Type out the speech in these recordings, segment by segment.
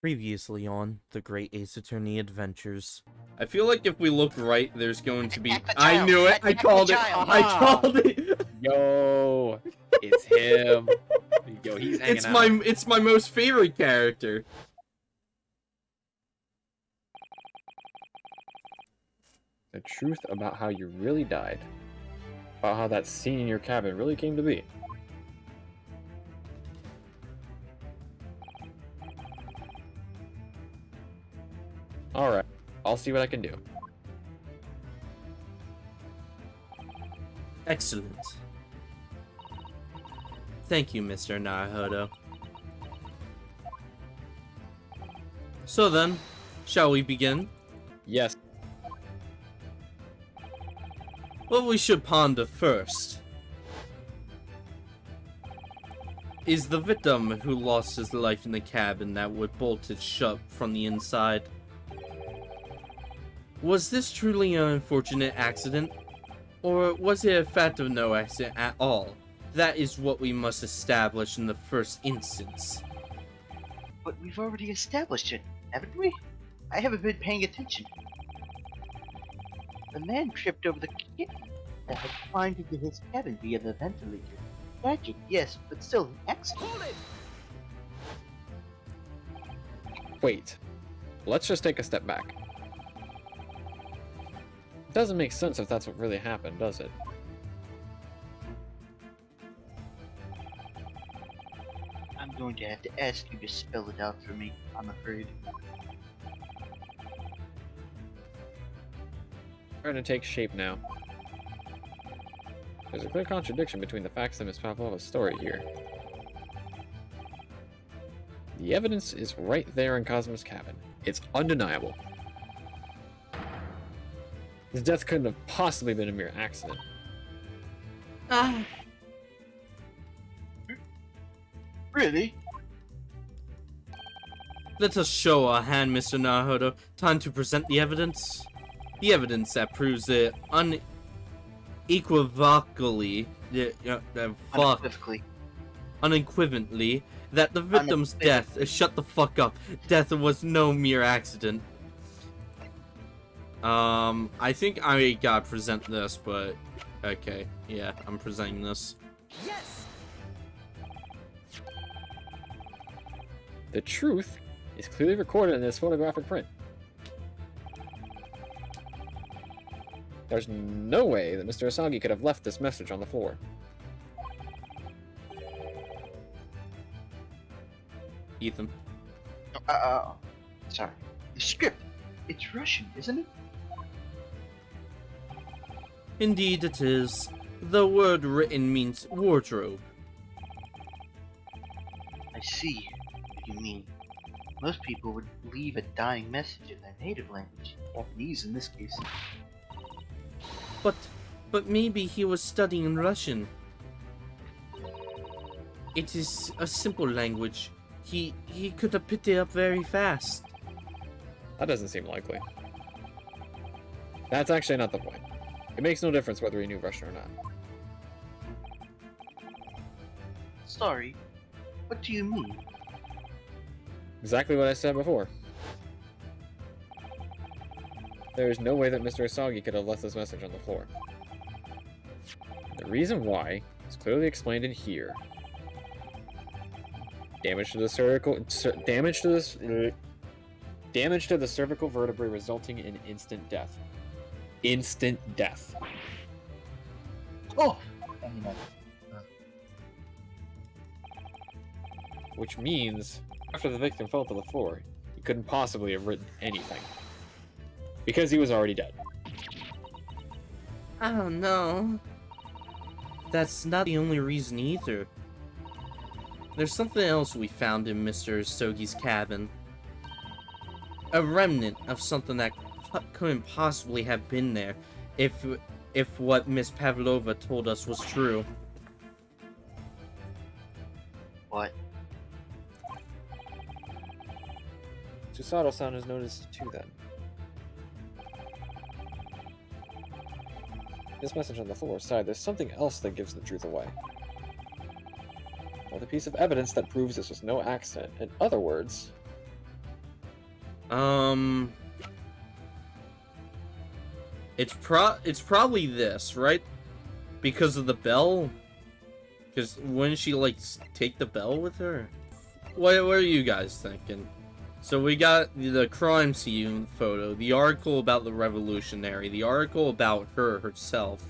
Previously on The Great Ace Attorney Adventures. I feel like if we look right, there's going to be... I knew it! I called it! I called it! Yo, it's him. Yo, he's hanging out. It's my most favorite character. The truth about how you really died. About how that scene in your cabin really came to be. Alright, I'll see what I can do. Excellent. Thank you, Mr. Naruhodo. So then, shall we begin? Yes. What we should ponder first is the victim who lost his life in the cabin that was bolted shut from the inside. Was this truly an unfortunate accident? Or was it a fact of no accident at all? That is what we must establish in the first instance. But we've already established it, haven't we? I haven't been paying attention. The man tripped over the kitten that had climbed into his cabin via the ventilator. Tragic, yes, but still an accident. Wait. Let's just take a step back. It doesn't make sense if that's what really happened, does it? I'm going to have to ask you to spell it out for me, I'm afraid. Starting to take shape now. There's a clear contradiction between the facts and Miss Pavlova's story here. The evidence is right there in Cosmo's cabin. It's undeniable. His death couldn't have possibly been a mere accident. Really? Let us show our hand, Mr. Naruhodo. Time to present the evidence. The evidence that proves it unequivocally that the victim's death shut the fuck up. Death was no mere accident. I think I gotta present this, but okay, yeah, I'm presenting this. Yes. The truth is clearly recorded in this photographic print. There's no way that Mr. Asagi could have left this message on the floor. Ethan. Sorry. The script. It's Russian, isn't it? Indeed it is. The word written means wardrobe. I see what you mean. Most people would leave a dying message in their native language, Japanese in this case. But maybe he was studying Russian. It is a simple language. He could have picked it up very fast. That doesn't seem likely. That's actually not the point. It makes no difference whether he knew Russian or not. Sorry, what do you mean? Exactly what I said before. There is no way that Mr. Asagi could have left this message on the floor. The reason why is clearly explained in here. Damage to the cervical vertebrae resulting in instant death. Instant death. Oh! Which means, after the victim fell to the floor, he couldn't possibly have written anything. Because he was already dead. I don't know. That's not the only reason either. There's something else we found in Mr. Sogi's cabin. A remnant of something that couldn't possibly have been there if what Miss Pavlova told us was true. What? Susato-san has noticed it too then. This message on the floor aside, there's something else that gives the truth away. Another piece of evidence that proves this was no accident. In other words, It's probably this, right? Because of the bell? Because wouldn't she, like, take the bell with her? What are you guys thinking? So we got the crime scene photo, the article about the revolutionary, the article about her herself.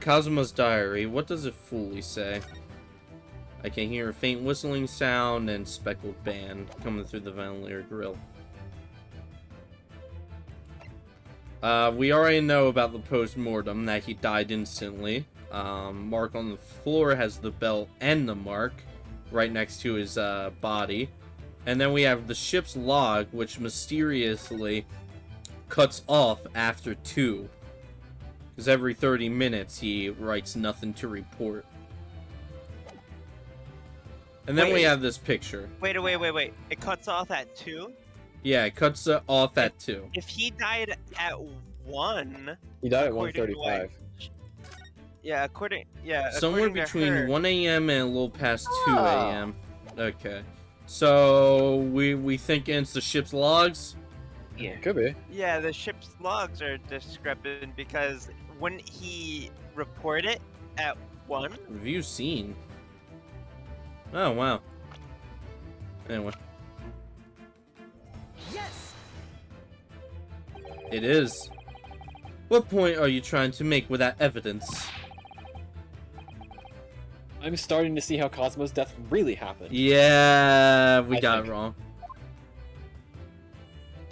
Kazuma's diary, what does it fully say? I can hear a faint whistling sound and speckled band coming through the ventilator grill. We already know about the post-mortem, that he died instantly. Mark on the floor has the belt and the mark right next to his body. And then we have the ship's log, which mysteriously cuts off after 2. Because every 30 minutes he writes nothing to report. And then we have this picture. Wait. It cuts off at 2? Yeah, it cuts off at 2. If he died at 1... He died at according to 1:35. Somewhere according to between her- 1 a.m. and a little past 2 a.m. Okay. So, we think it's the ship's logs? Yeah. Could be. Yeah, the ship's logs are discrepant because wouldn't he report it at 1? Review scene. Oh, wow. Anyway. Yes! It is. What point are you trying to make with that evidence? I'm starting to see how Cosmo's death really happened. Yeah, we I got think- it wrong.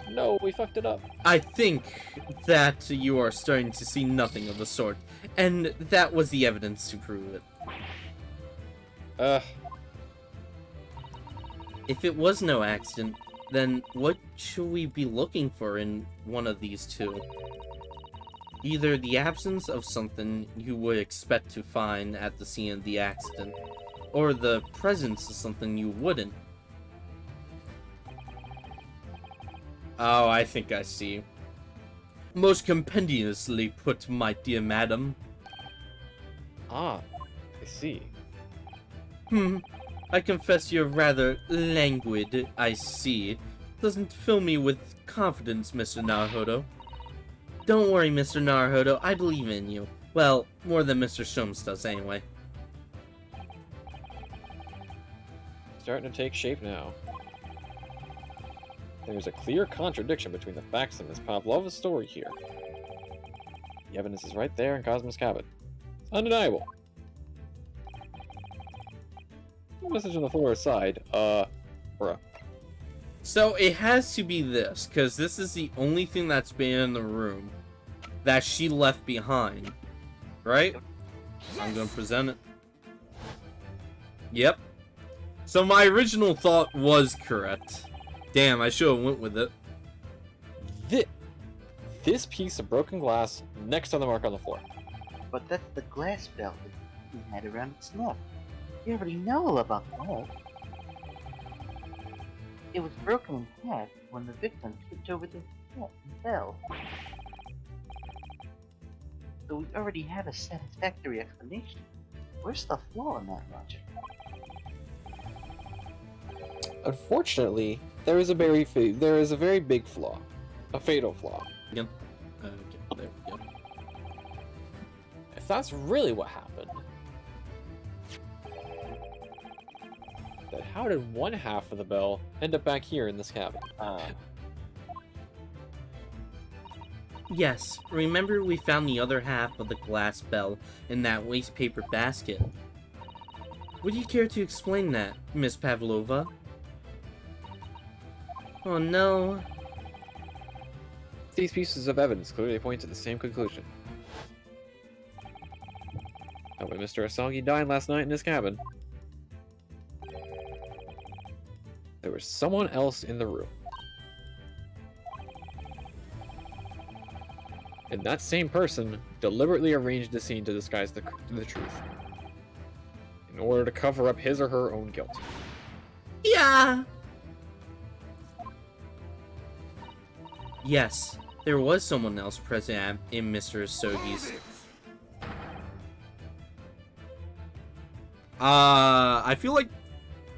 No, we fucked it up. I think that you are starting to see nothing of the sort, and that was the evidence to prove it. If it was no accident, then what should we be looking for in one of these two? Either the absence of something you would expect to find at the scene of the accident, or the presence of something you wouldn't. Oh, I think I see. Most compendiously put, my dear madam. Ah, I see. I confess you're rather languid, I see. Doesn't fill me with confidence, Mr. Naruhodo. Don't worry, Mr. Naruhodo, I believe in you. Well, more than Mr. Sholmes does, anyway. Starting to take shape now. There's a clear contradiction between the facts in Ms. Pavlova's story here. The evidence is right there in Cosmo's cabin. Undeniable. Message on the floor aside, bruh. So it has to be this, because this is the only thing that's been in the room that she left behind. Right? I'm gonna present it. Yep. So my original thought was correct. Damn, I should have went with it. This piece of broken glass next to the mark on the floor. But that's the glass belt that he had around its neck. You already know all about that. It was broken in half when the victim tripped over the net and fell. So we already have a satisfactory explanation. Where's the flaw in that logic? Unfortunately, there is a very big flaw, a fatal flaw. Okay, there we go. If that's really what happened, then how did one half of the bell end up back here in this cabin? Yes, remember we found the other half of the glass bell in that waste paper basket. Would you care to explain that, Miss Pavlova? Oh no. These pieces of evidence clearly point to the same conclusion. That when Mr. Asagi died last night in his cabin, there was someone else in the room. And that same person deliberately arranged the scene to disguise the truth, in order to cover up his or her own guilt. Yeah! Yes, there was someone else present in Mr. Asogi's. I feel like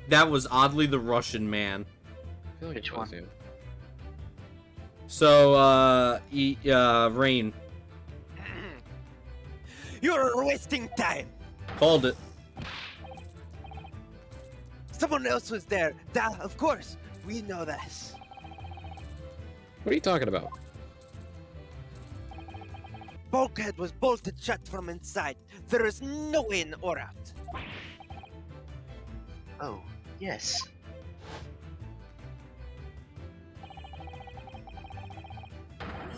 That was oddly the Russian man. I feel like Which it was one? you. So, Rain. You're wasting time. Called it. Someone else was there. Of course. We know this. What are you talking about? Bulkhead was bolted shut from inside. There is no in or out. Oh, yes.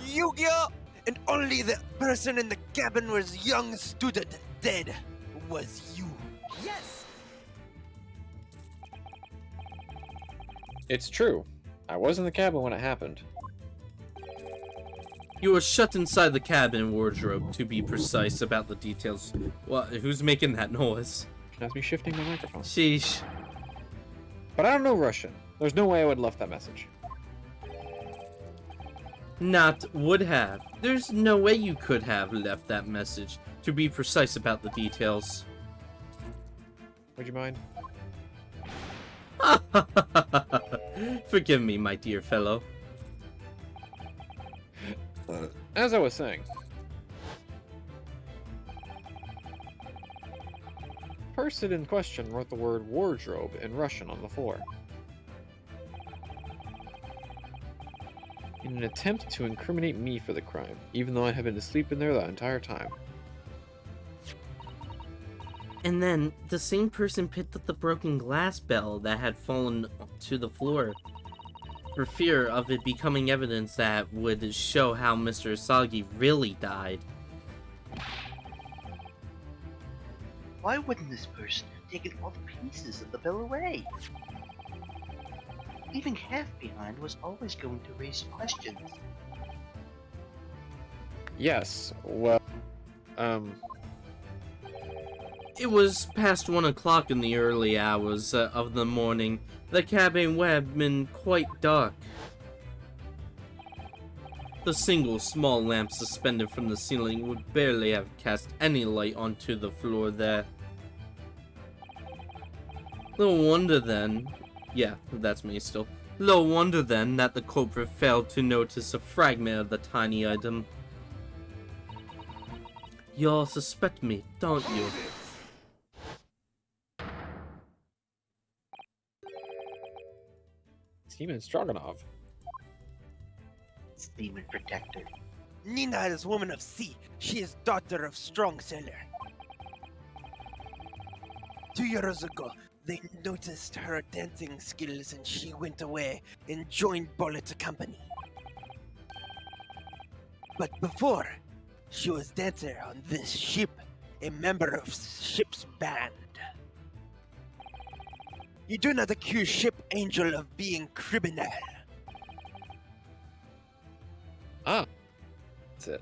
Yu-Gi-Oh! And only the person in the cabin was young student dead was you. Yes! It's true. I was in the cabin when it happened. You were shut inside the cabin wardrobe, to be precise about the details. What? Who's making that noise? That's me shifting my microphone. Sheesh. But I don't know Russian. There's no way I would have left that message. Not would have. There's no way you could have left that message, to be precise about the details. Would you mind? Forgive me, my dear fellow. As I was saying, the person in question wrote the word wardrobe in Russian on the floor. In an attempt to incriminate me for the crime, even though I had been asleep in there the entire time. And then, the same person picked up the broken glass bell that had fallen to the floor, for fear of it becoming evidence that would show how Mr. Asagi really died. Why wouldn't this person have taken all the pieces of the bell away? Leaving half behind was always going to raise questions. Yes, well, It was past 1 o'clock in the early hours of the morning. The cabin would have been quite dark. The single small lamp suspended from the ceiling would barely have cast any light onto the floor there. Little wonder then... Yeah, that's me still. Little wonder then that the culprit failed to notice a fragment of the tiny item. Y'all suspect me, don't you? Demon Stroganoff. It's Demon Protector. Nina is woman of sea. She is daughter of strong sailor. 2 years ago, they noticed her dancing skills and she went away and joined Bullet Company. But before, she was dancer on this ship, a member of ship's band. You do not accuse Ship Angel of being criminal. Ah, that's it.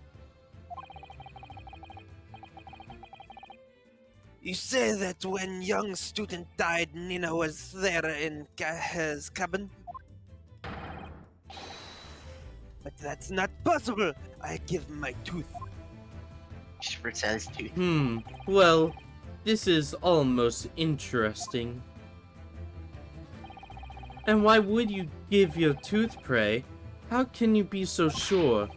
You say that when young student died, Nina was there in his cabin? But that's not possible! I give my tooth. Just out his tooth. Well, this is almost interesting. And why would you give your tooth, pray? How can you be so sure?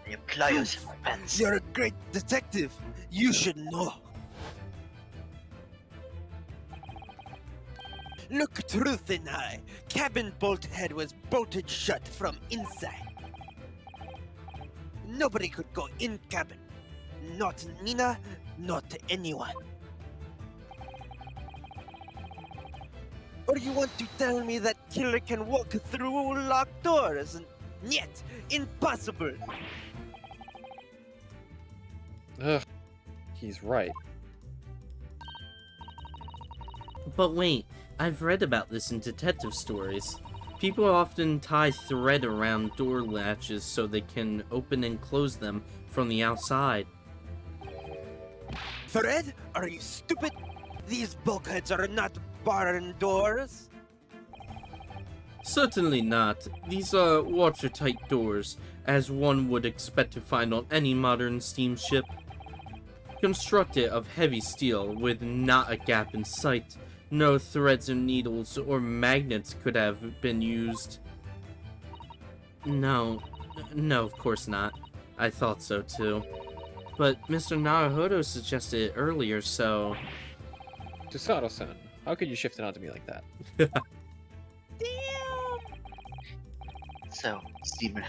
They apply yourself, pants. You're a great detective. You should know. Look truth in eye. Cabin bolt head was bolted shut from inside. Nobody could go in cabin. Not Nina, not anyone. Or you want to tell me that killer can walk through locked doors? And yet, impossible. Ugh, he's right. But wait, I've read about this in detective stories. People often tie thread around door latches so they can open and close them from the outside. Thread? Are you stupid? These bulkheads are not barn doors. Certainly not. These are watertight doors, as one would expect to find on any modern steamship. Constructed of heavy steel with not a gap in sight, No threads or needles or magnets could have been used. No, of course not. I thought so too. But Mr. Naruhodo suggested it earlier, so... Susato-san, how could you shift it onto me like that? So, Steamer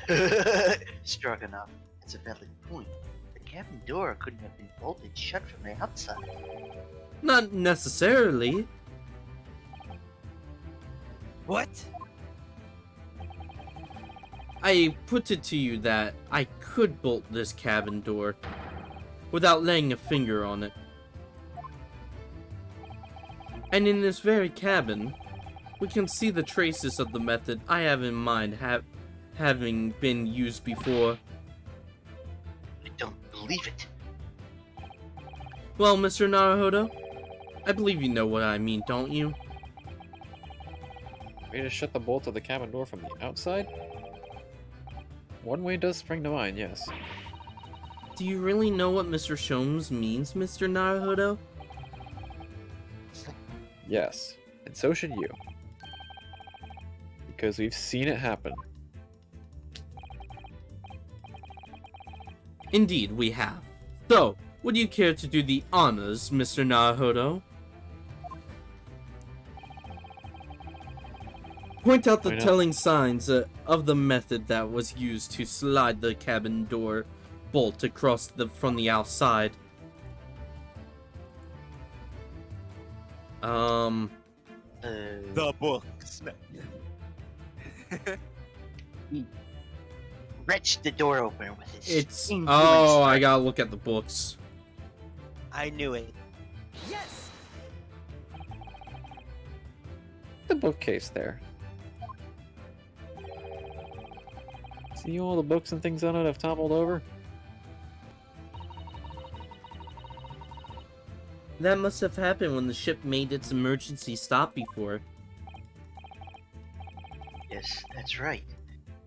Stroganoff, it's a valid point. The cabin door couldn't have been bolted shut from the outside. Not necessarily. What? I put it to you that I could bolt this cabin door without laying a finger on it. And in this very cabin, we can see the traces of the method I have in mind having been used before. I don't believe it. Well, Mr. Naruhodo, I believe you know what I mean, don't you? Way to shut the bolt of the cabin door from the outside? One way does spring to mind, yes. Do you really know what Mr. Sholmes means, Mr. Naruhodo? Yes, and so should you. Because we've seen it happen. Indeed, we have. So, would you care to do the honors, Mr. Naruhodo? Point out the Why not? telling signs of the method that was used to slide the cabin door bolt across from the outside. The books. Wrenched the door open with his It's... inhuman Oh, I strength. gotta look at the books. I knew it. Yes! The bookcase there. See all the books and things on it have toppled over? That must have happened when the ship made its emergency stop before. Yes, that's right.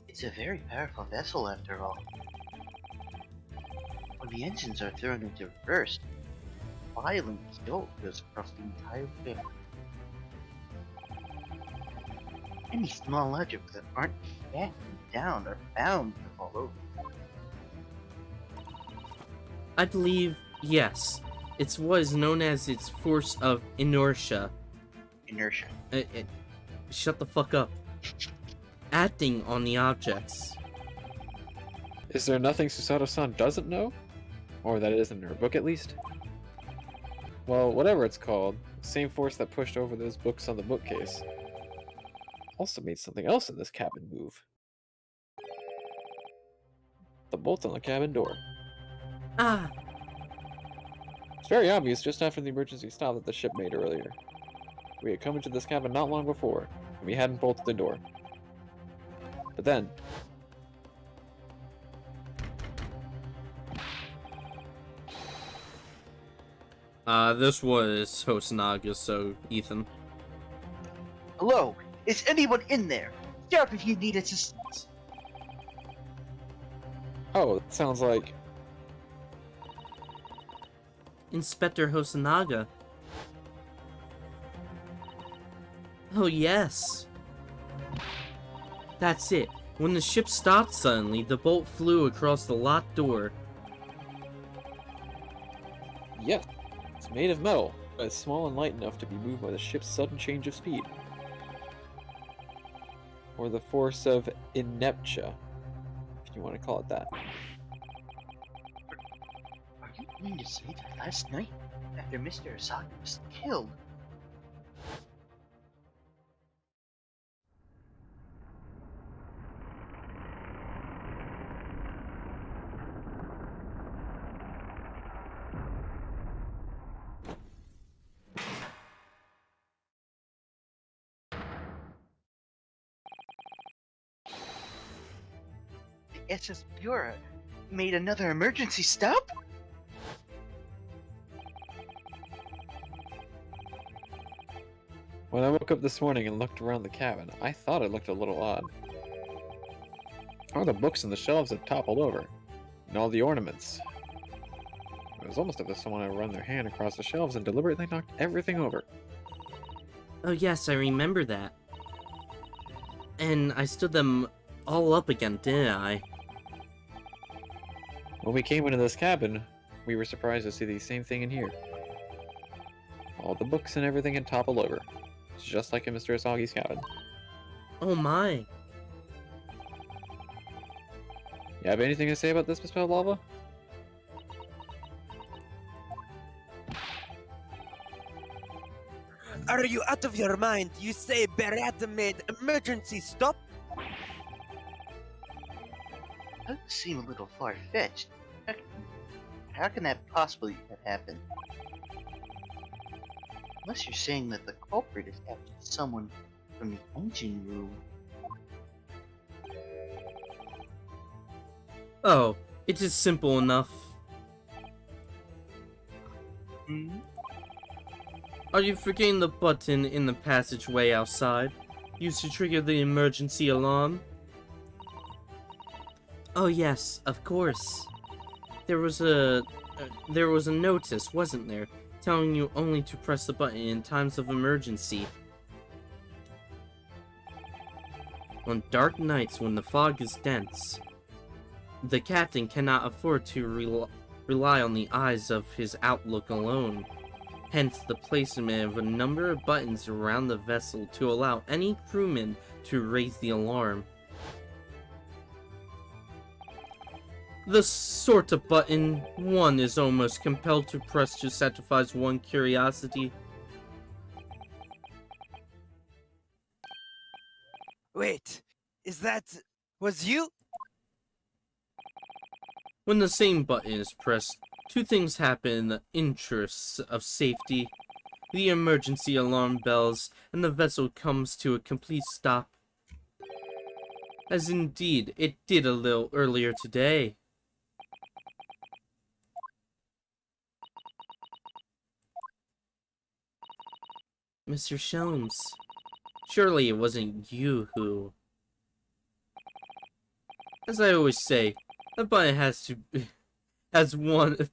It's a very powerful vessel after all. When the engines are thrown into reverse, violent jolt goes across the entire ship. Any small objects that aren't fastened down are bound to fall over. I believe, yes. It's what is known as its force of inertia. Inertia. Shut the fuck up. Acting on the objects. Is there nothing Susato-san doesn't know? Or that it isn't in her book, at least? Well, whatever it's called, the same force that pushed over those books on the bookcase also made something else in this cabin move. The bolt on the cabin door. Ah, It's very obvious just after the emergency stop that the ship made earlier. We had come into this cabin not long before, and we hadn't bolted the door. But then, this was Hosonaga, so Ethan. Hello? Is anyone in there? Shout if you need assistance. oh, it sounds like Inspector Hosonaga. Oh yes. That's it. When the ship stopped suddenly, the bolt flew across the locked door. yes, it's made of metal, but it's small and light enough to be moved by the ship's sudden change of speed. Or the force of inertia, if you want to call it that. Are you meaning to say that last night, after Mr. Asaki was killed, the SS Bureau made another emergency stop? When I woke up this morning and looked around the cabin, I thought it looked a little odd. All the books on the shelves had toppled over, and all the ornaments. It was almost as if someone had run their hand across the shelves and deliberately knocked everything over. Oh yes, I remember that. And I stood them all up again, didn't I? When we came into this cabin, we were surprised to see the same thing in here. All the books and everything had toppled over. It's just like in Mr. Asagi's cabin. Oh my. You have anything to say about this, Miss Lava? Are you out of your mind? You say Beretta made emergency stop? That does seem a little far-fetched. How can that possibly have happened? Unless you're saying that the culprit is actually someone from the engine room. Oh, it is simple enough. Hmm? Are you forgetting the button in the passageway outside? Used to trigger the emergency alarm? Oh yes, of course. There was a notice, wasn't there, telling you only to press the button in times of emergency. On dark nights when the fog is dense, the captain cannot afford to rely on the eyes of his outlook alone. Hence the placement of a number of buttons around the vessel to allow any crewman to raise the alarm. The sort of button one is almost compelled to press to satisfy one curiosity. Wait, was you? When the same button is pressed, two things happen in the interests of safety. The emergency alarm bells, and the vessel comes to a complete stop. As indeed, it did a little earlier today. Mr. Sholmes, surely it wasn't you who... As I always say, a button has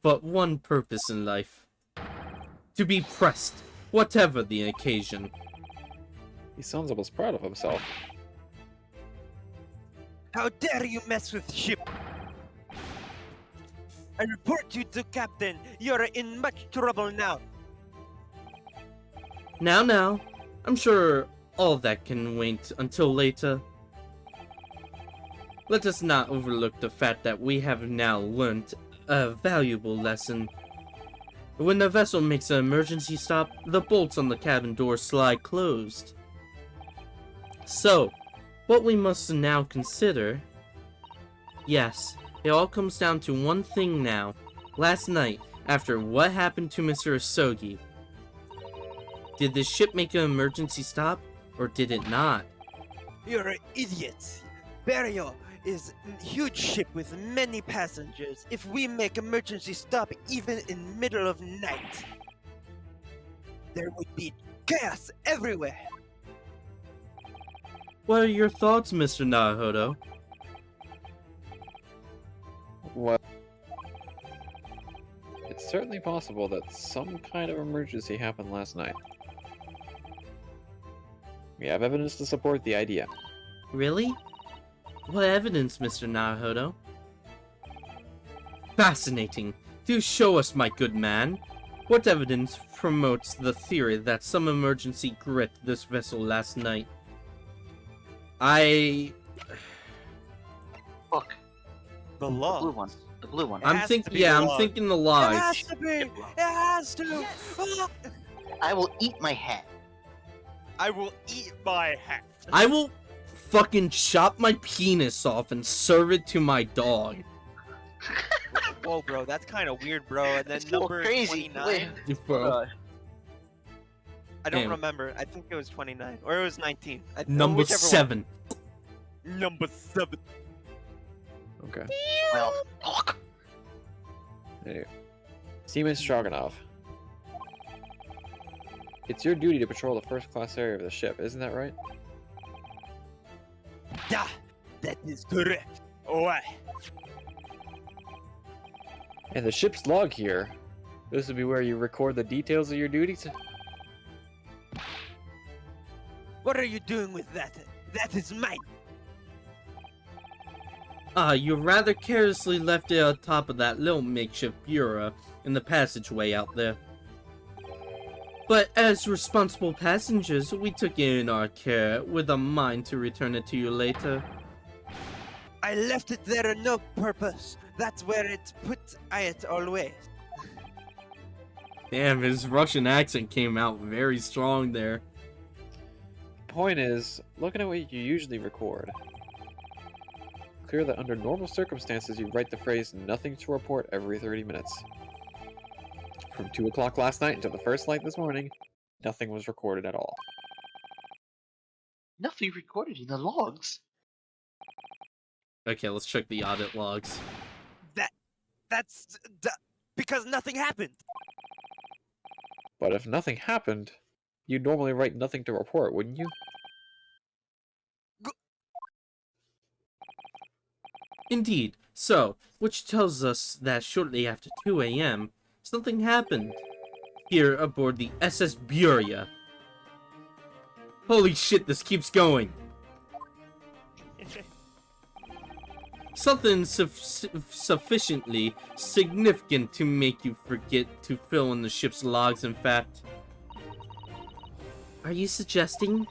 but one purpose in life. To be pressed, whatever the occasion. He sounds almost proud of himself. How dare you mess with ship? I report you to Captain. You're in much trouble now. Now, I'm sure all that can wait until later. Let us not overlook the fact that we have now learnt a valuable lesson. When the vessel makes an emergency stop, the bolts on the cabin door slide closed. So, what we must now consider... Yes, it all comes down to one thing now. Last night, after what happened to Mr. Asogi, did the ship make an emergency stop, or did it not? You're an idiot. Barrio is a huge ship with many passengers. If we make emergency stop even in middle of night, there would be chaos everywhere. What are your thoughts, Mr. Naruhodo? Well, it's certainly possible that some kind of emergency happened last night. We have evidence to support the idea. Really? What evidence, Mr. Naruhodo? Fascinating. Do show us, my good man. What evidence promotes the theory that some emergency gripped this vessel last night? Look, The the law. blue one. The blue one. I'm has to thinking, be yeah, I'm log. thinking the It lodge. has to be. It has to. Ah, I will eat my hat. I will eat my hat. I will fucking chop my penis off and serve it to my dog. Whoa, bro, that's kind of weird, bro. And then It's a little number crazy. 29. Bro. I don't Damn. remember. I think it was 29 or it was 19. Number whichever 7. one. Number 7. Okay. Well, look. Anyway. Seaman Stroganoff. It's your duty to patrol the first-class area of the ship, isn't that right? Yeah, that is correct. Why? And the ship's log here. This would be where you record the details of your duties? What are you doing with that? That is mine. You rather carelessly left it on top of that little makeshift bureau in the passageway out there. But as responsible passengers, we took it in our care with a mind to return it to you later. I left it there on no purpose. That's where it's put it always. Damn, his Russian accent came out very strong there. Point is, looking at what you usually record, clear that under normal circumstances you write the phrase "nothing to report" every 30 minutes. From 2 o'clock last night until the first light this morning, nothing was recorded at all. Nothing recorded in the logs. Okay, let's check the audit logs. That's because nothing happened. But if nothing happened, you'd normally write "nothing to report," wouldn't you? Indeed. So, which tells us that shortly after 2 a.m., something happened here aboard the SS Buria. Holy shit, this keeps going. Something sufficiently significant to make you forget to fill in the ship's logs, in fact. Are you suggesting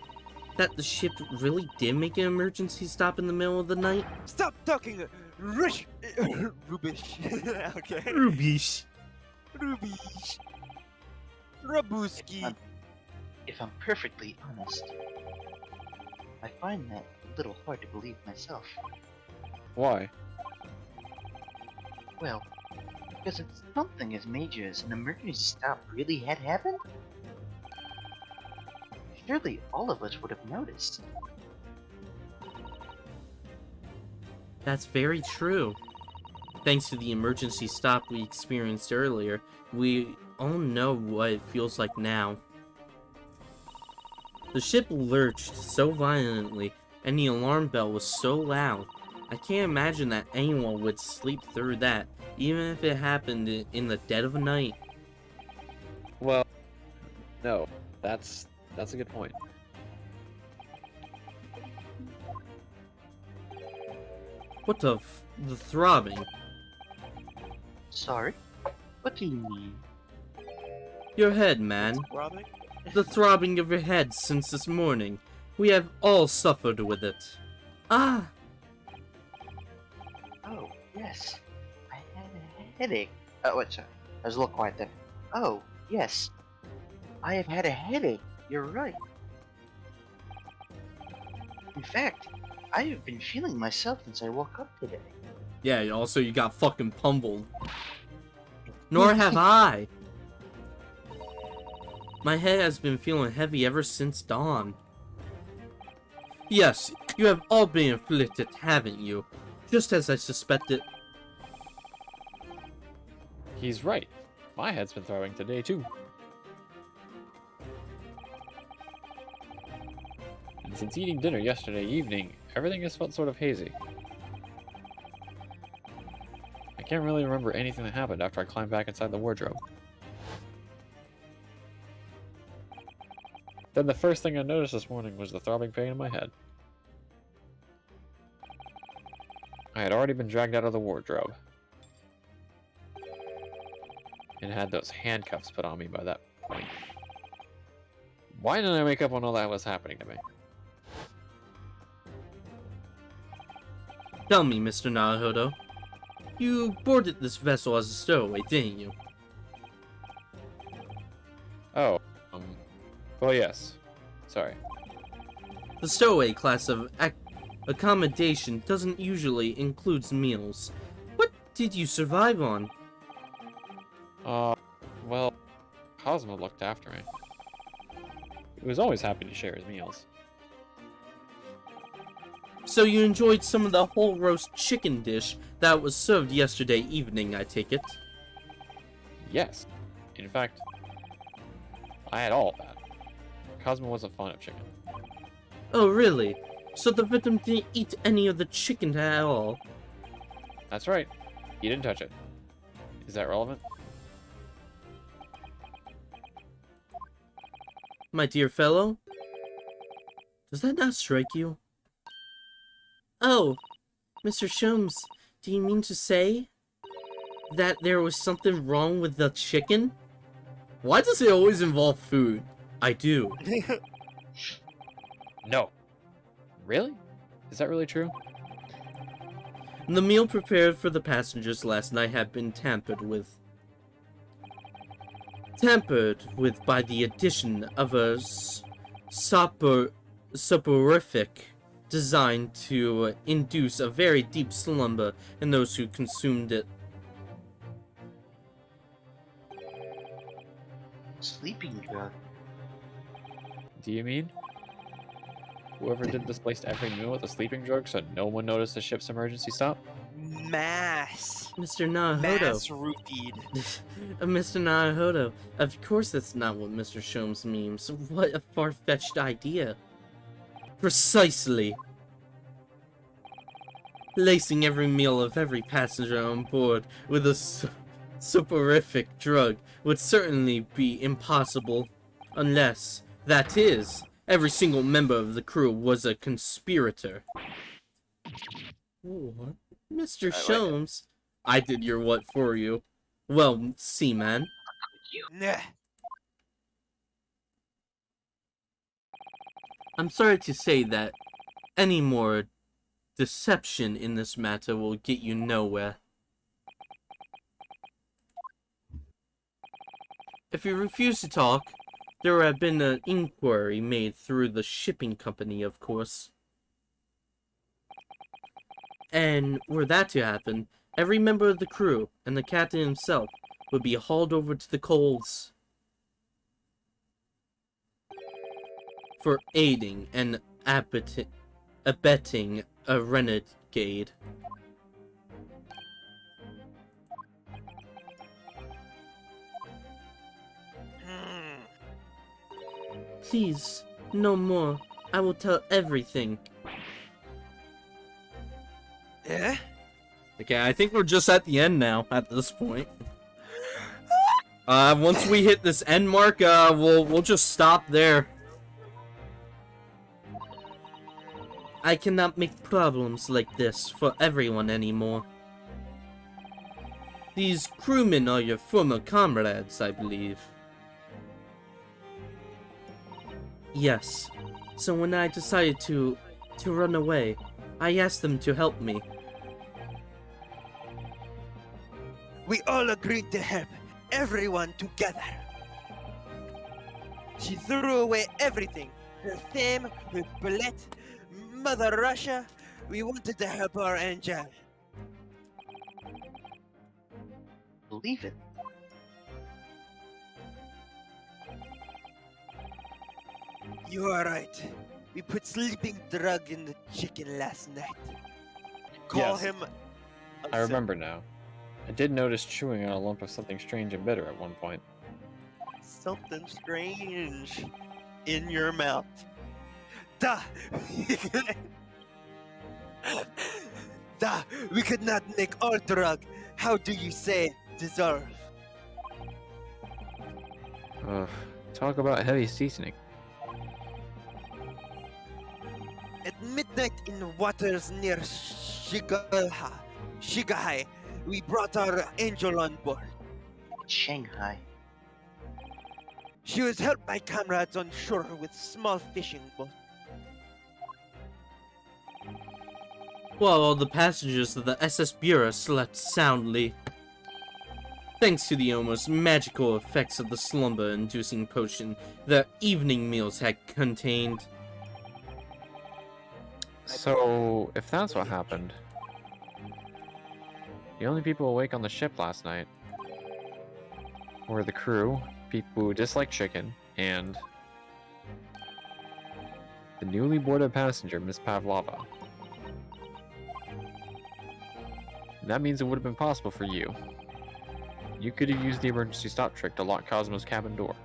that the ship really did make an emergency stop in the middle of the night? Stop talking, Rubish. Okay. Rubish. Rubish. Robuski. If I'm perfectly honest, I find that a little hard to believe myself. Why? Well, because if something as major as an emergency stop really had happened, surely all of us would have noticed. That's very true. Thanks to the emergency stop we experienced earlier, we all know what it feels like now. The ship lurched so violently, and the alarm bell was so loud. I can't imagine that anyone would sleep through that, even if it happened in the dead of night. Well, no, that's a good point. What the throbbing? Sorry? What do you mean? Your head, man. Robbing? The throbbing of your head since this morning. We have all suffered with it. Ah! Oh, yes. I had a headache. Oh, wait, sorry. I was a little quiet there. Oh, yes. I have had a headache. You're right. In fact, I have been feeling myself since I woke up today. Yeah, also you got fucking pummeled. Nor have I. My head has been feeling heavy ever since dawn. Yes, you have all been afflicted, haven't you? Just as I suspected. He's right. My head's been throbbing today too. And since eating dinner yesterday evening, everything has felt sort of hazy. I can't really remember anything that happened after I climbed back inside the wardrobe. Then the first thing I noticed this morning was the throbbing pain in my head. I had already been dragged out of the wardrobe. And had those handcuffs put on me by that point. Why didn't I wake up when all that was happening to me? Tell me, Mr. Naruhodo. You boarded this vessel as a stowaway, didn't you? Oh, well, yes. Sorry. The stowaway class of accommodation doesn't usually include meals. What did you survive on? Well, Cosmo looked after me. He was always happy to share his meals. So you enjoyed some of the whole roast chicken dish that was served yesterday evening, I take it? Yes. In fact, I had all of that. Cosmo wasn't fond of chicken. Oh, really? So the victim didn't eat any of the chicken at all? That's right. He didn't touch it. Is that relevant? My dear fellow? Does that not strike you? Oh, Mr. Sholmes, do you mean to say that there was something wrong with the chicken? Why does it always involve food? I do. No. Really? Is that really true? The meal prepared for the passengers last night had been tampered with. By the addition of a soporific designed to induce a very deep slumber in those who consumed it. Sleeping drug. Do you mean? Whoever did this placed every meal with a sleeping drug so no one noticed the ship's emergency stop? Mass. Mr. Naruhodo. Mass roofied. Mr. Naruhodo. Of course that's not what Mr. Sholmes means. What a far-fetched idea. Precisely. Lacing every meal of every passenger on board with a soporific drug would certainly be impossible. Unless, that is, every single member of the crew was a conspirator. What? Mr. Sholmes, I did your what for you. Well, Seaman. Nah. I'm sorry to say that any more deception in this matter will get you nowhere. If you refuse to talk, there will have been an inquiry made through the shipping company, of course. And were that to happen, every member of the crew and the captain himself would be hauled over to the coals for aiding and abetting a renegade. Please, no more. I will tell everything. Eh? Okay, I think we're just at the end now, at this point. Once we hit this end mark, we'll just stop there. I cannot make problems like this for everyone anymore. These crewmen are your former comrades, I believe. Yes. So when I decided to run away, I asked them to help me. We all agreed to help everyone together. She threw away everything. Her fame, her bullet, Mother Russia. We wanted to help our angel. Believe it. You are right. We put sleeping drug in the chicken last night. Call Yes. him. I remember now. I did notice chewing on a lump of something strange and bitter at one point. Something strange in your mouth. Duh! Duh! We could not make all drug. How do you say deserve? Ugh, talk about heavy seasoning. At midnight in waters near Shigahai, we brought our angel on board. Shanghai. She was helped by comrades on shore with small fishing boat. While all the passengers of the SS Bureau slept soundly. Thanks to the almost magical effects of the slumber-inducing potion their evening meals had contained. So, if that's what happened, the only people awake on the ship last night were the crew, people who dislike chicken, and the newly boarded passenger, Miss Pavlova. And that means it would have been possible for you. You could have used the emergency stop trick to lock Cosmo's cabin door.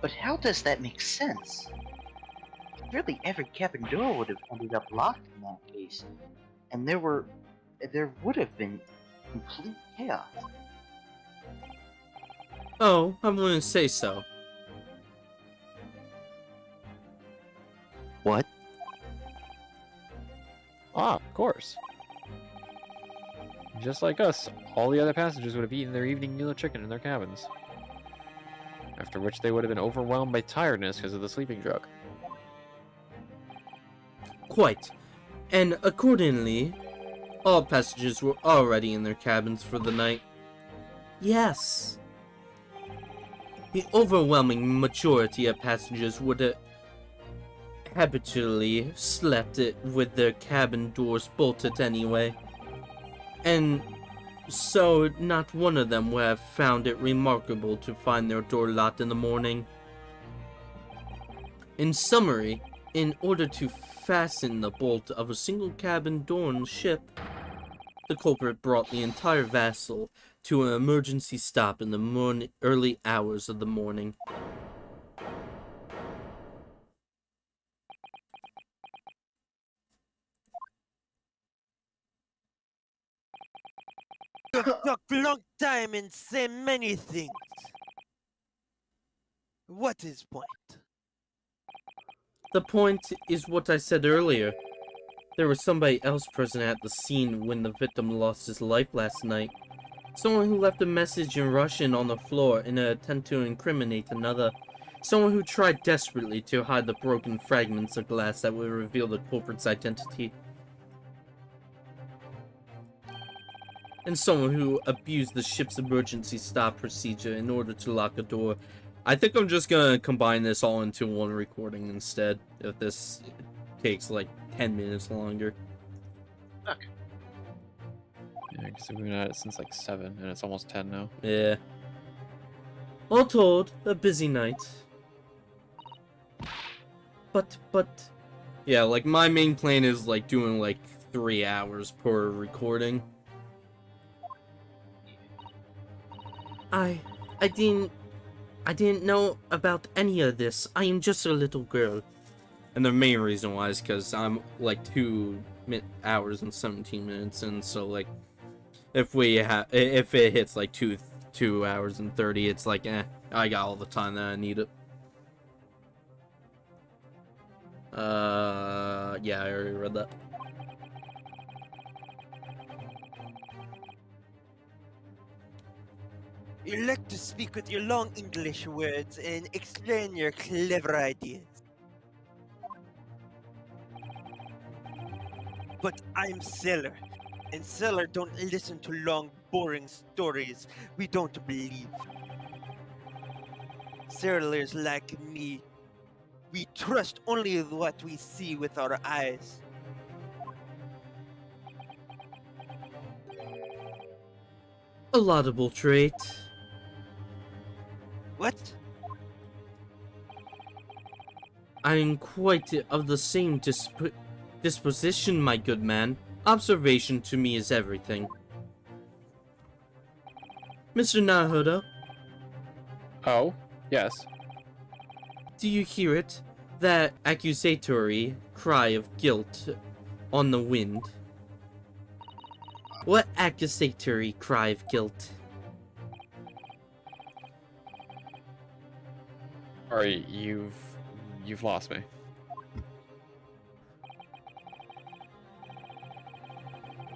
But how does that make sense? Really, every cabin door would have ended up locked in that case, and there would have been complete chaos. Oh, I wouldn't say so. What? Ah, of course. Just like us, all the other passengers would have eaten their evening meal of chicken in their cabins. After which they would have been overwhelmed by tiredness because of the sleeping drug. Quite. And accordingly, all passengers were already in their cabins for the night. Yes. The overwhelming majority of passengers would have habitually slept it with their cabin doors bolted anyway. And so not one of them would have found it remarkable to find their door locked in the morning. In summary, in order to fasten the bolt of a single cabin door on the ship, the culprit brought the entire vessel to an emergency stop in the early hours of the morning. You talk long time and say many things. What is point? The point is what I said earlier. There was somebody else present at the scene when the victim lost his life last night. Someone who left a message in Russian on the floor in an attempt to incriminate another. Someone who tried desperately to hide the broken fragments of glass that would reveal the culprit's identity. And someone who abused the ship's emergency stop procedure in order to lock a door. I think I'm just gonna combine this all into one recording instead, if this takes like 10 minutes longer. Okay. Yeah, because we've been at it since like 7, and it's almost 10 now. Yeah. All told, a busy night. But... Yeah, like, my main plan is, like, doing, like, 3 hours per recording. I didn't know about any of this. I am just a little girl. And the main reason why is because I'm, like, 2 hours and 17 minutes, and so, like, if it hits, like, 2 hours and 30, it's like, I got all the time that I need it. Yeah, I already read that. You like to speak with your long English words and explain your clever ideas. But I'm Sailor, and Sailor don't listen to long, boring stories we don't believe. Sailors like me, we trust only what we see with our eyes. A laudable trait. What? I am quite of the same disposition, my good man. Observation to me is everything. Mr. Naruto, Oh, yes. do you hear it? That accusatory cry of guilt on the wind. What accusatory cry of guilt? Sorry, you've lost me.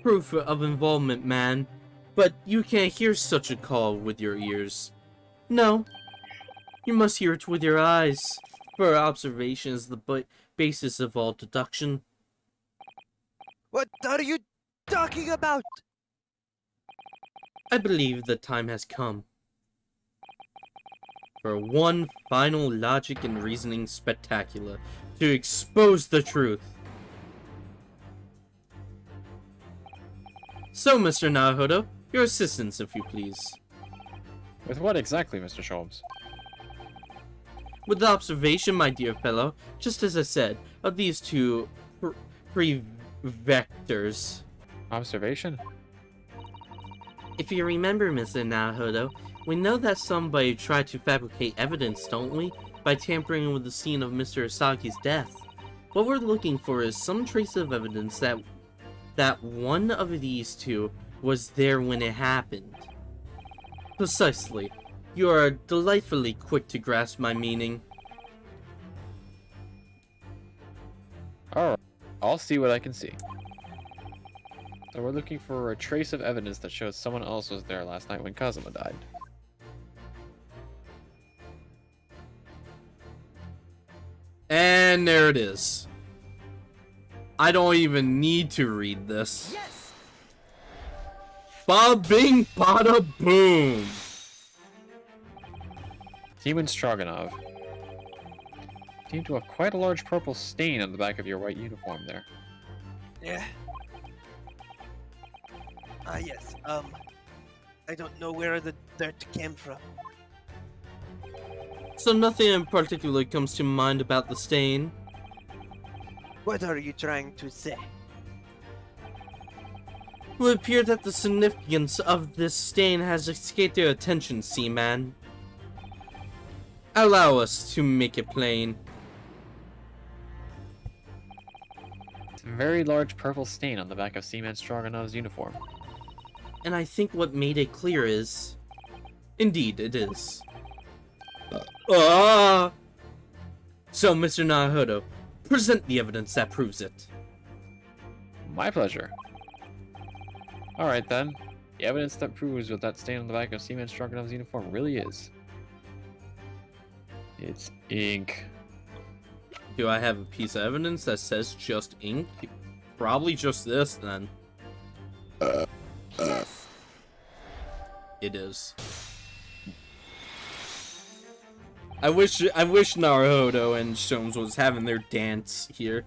Proof of involvement, man. But you can't hear such a call with your ears. No. You must hear it with your eyes. For observation is the basis of all deduction. What are you talking about? I believe the time has come for one final logic and reasoning spectacular to expose the truth. So, Mr. Naruto, your assistance, if you please. With what exactly, Mr. Sholmes? With the observation, my dear fellow, just as I said, of these two pre-vectors. Observation? If you remember, Mr. Naruto, we know that somebody tried to fabricate evidence, don't we? By tampering with the scene of Mr. Asagi's death. What we're looking for is some trace of evidence that one of these two was there when it happened. Precisely. You are delightfully quick to grasp my meaning. Alright, I'll see what I can see. So we're looking for a trace of evidence that shows someone else was there last night when Kazuma died. And there it is. I don't even need to read this. Yes! Ba bing bada boom. Demon Stroganov. Seem to have quite a large purple stain on the back of your white uniform there. Yeah. Yes. I don't know where the dirt came from. So nothing in particular comes to mind about the stain. What are you trying to say? It would appear that the significance of this stain has escaped your attention, Seaman. Allow us to make it plain. It's a very large purple stain on the back of Seaman Stroganov's uniform. And I think what made it clear is... Indeed, it is. So, Mr. Naruhodo, present the evidence that proves it. My pleasure. Alright then. The evidence that proves what that stain on the back of Seaman Stroganov's uniform really is. It's ink. Do I have a piece of evidence that says just ink? Probably just this, then. It is. I wish Naruhodo and Sholmes was having their dance here.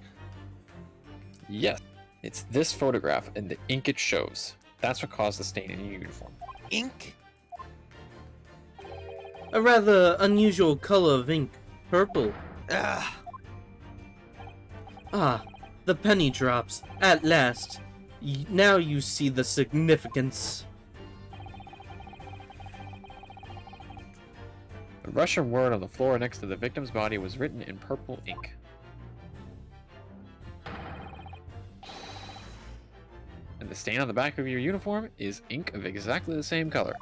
Yes. It's this photograph and the ink it shows. That's what caused the stain in your uniform. Ink? A rather unusual color of ink. Purple. Ah, Ah, the penny drops. At last. Now you see the significance. The Russian word on the floor next to the victim's body was written in purple ink. And the stain on the back of your uniform is ink of exactly the same color.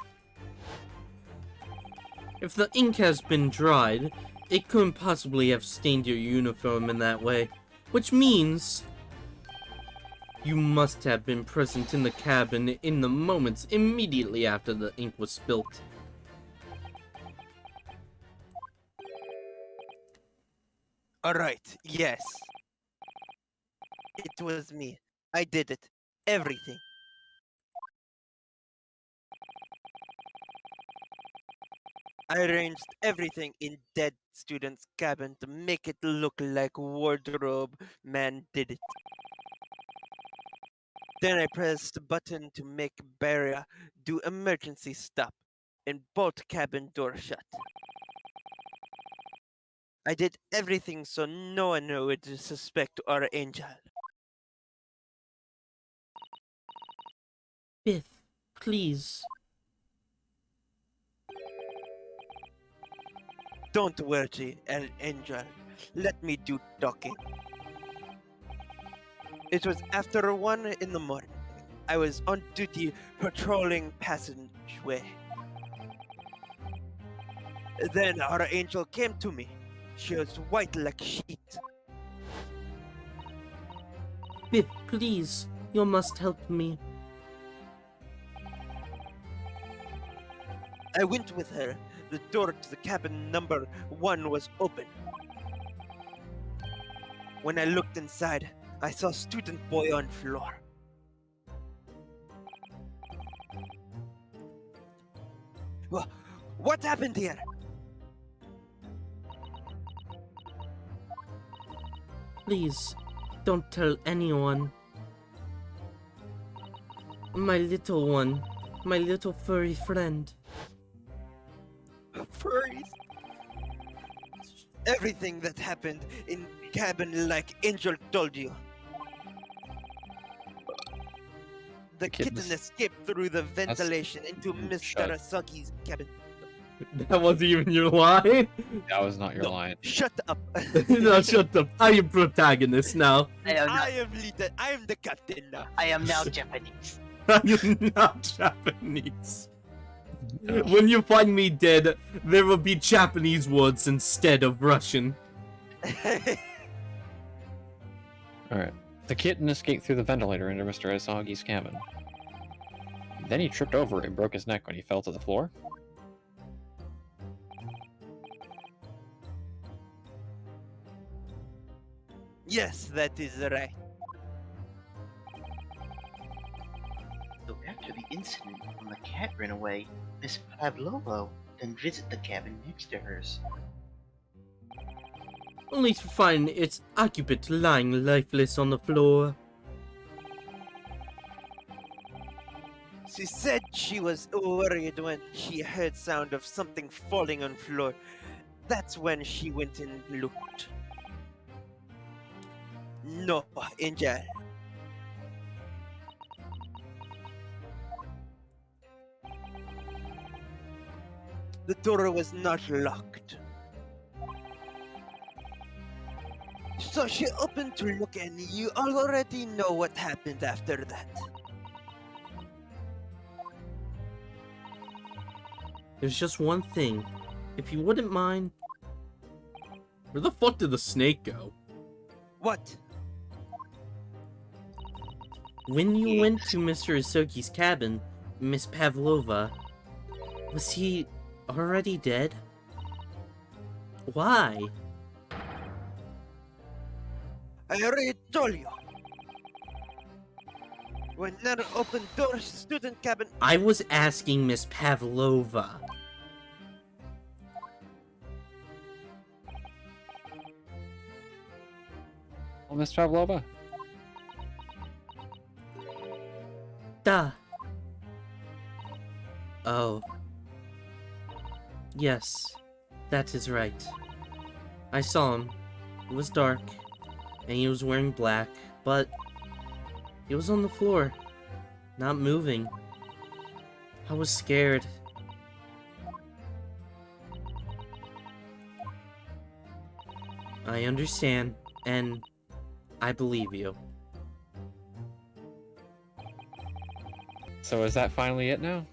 If the ink has been dried, it couldn't possibly have stained your uniform in that way. Which means... you must have been present in the cabin in the moments immediately after the ink was spilt. alright, yes. It was me. I did it. Everything. I arranged everything in dead student's cabin to make it look like wardrobe man did it. Then I pressed the button to make Barrier do emergency stop and bolt cabin door shut. I did everything so no one would suspect our angel. Biff, please. Don't worry, Angel. Let me do talking. It was after 1 in the morning. I was on duty patrolling passageway. Then our angel came to me. She was white like sheet. Biff, please. You must help me. I went with her. The door to the cabin number 1 was open. When I looked inside, I saw student boy on floor. What happened here? Please, don't tell anyone. My little one. My little furry friend. Furries. Everything that happened in cabin like Angel told you. The Kitten kitten escaped through the ventilation into Mr. Shut. Asagi's cabin. That wasn't even your line? That was not your No. line. Shut up. No, shut up. I am protagonist now. I am not, I am leader. I am the captain now. I am now Japanese. I am not Japanese. When you find me dead, there will be Japanese words instead of Russian. Alright. The kitten escaped through the ventilator into Mr. Isagi's cabin. Then he tripped over and broke his neck when he fell to the floor. Yes, that is right. So after the incident when the cat ran away, Miss Pavlova then visited the cabin next to hers. Only to find its occupant lying lifeless on the floor. She said she was worried when she heard sound of something falling on floor. That's when she went and looked. No, Angel. The door was not locked. So she opened to look, and you already know what happened after that. There's just one thing. If you wouldn't mind... Where the fuck did the snake go? What? When you went to Mr. Isoki's cabin, Miss Pavlova, was he already dead? Why? I already told you. When Nana opened doors, student cabin. I was asking Miss Pavlova. Oh, Miss Pavlova? Duh. Oh. Yes, that is right. I saw him. It was dark, and he was wearing black, but he was on the floor, not moving. I was scared. I understand, and I believe you. So is that finally it now?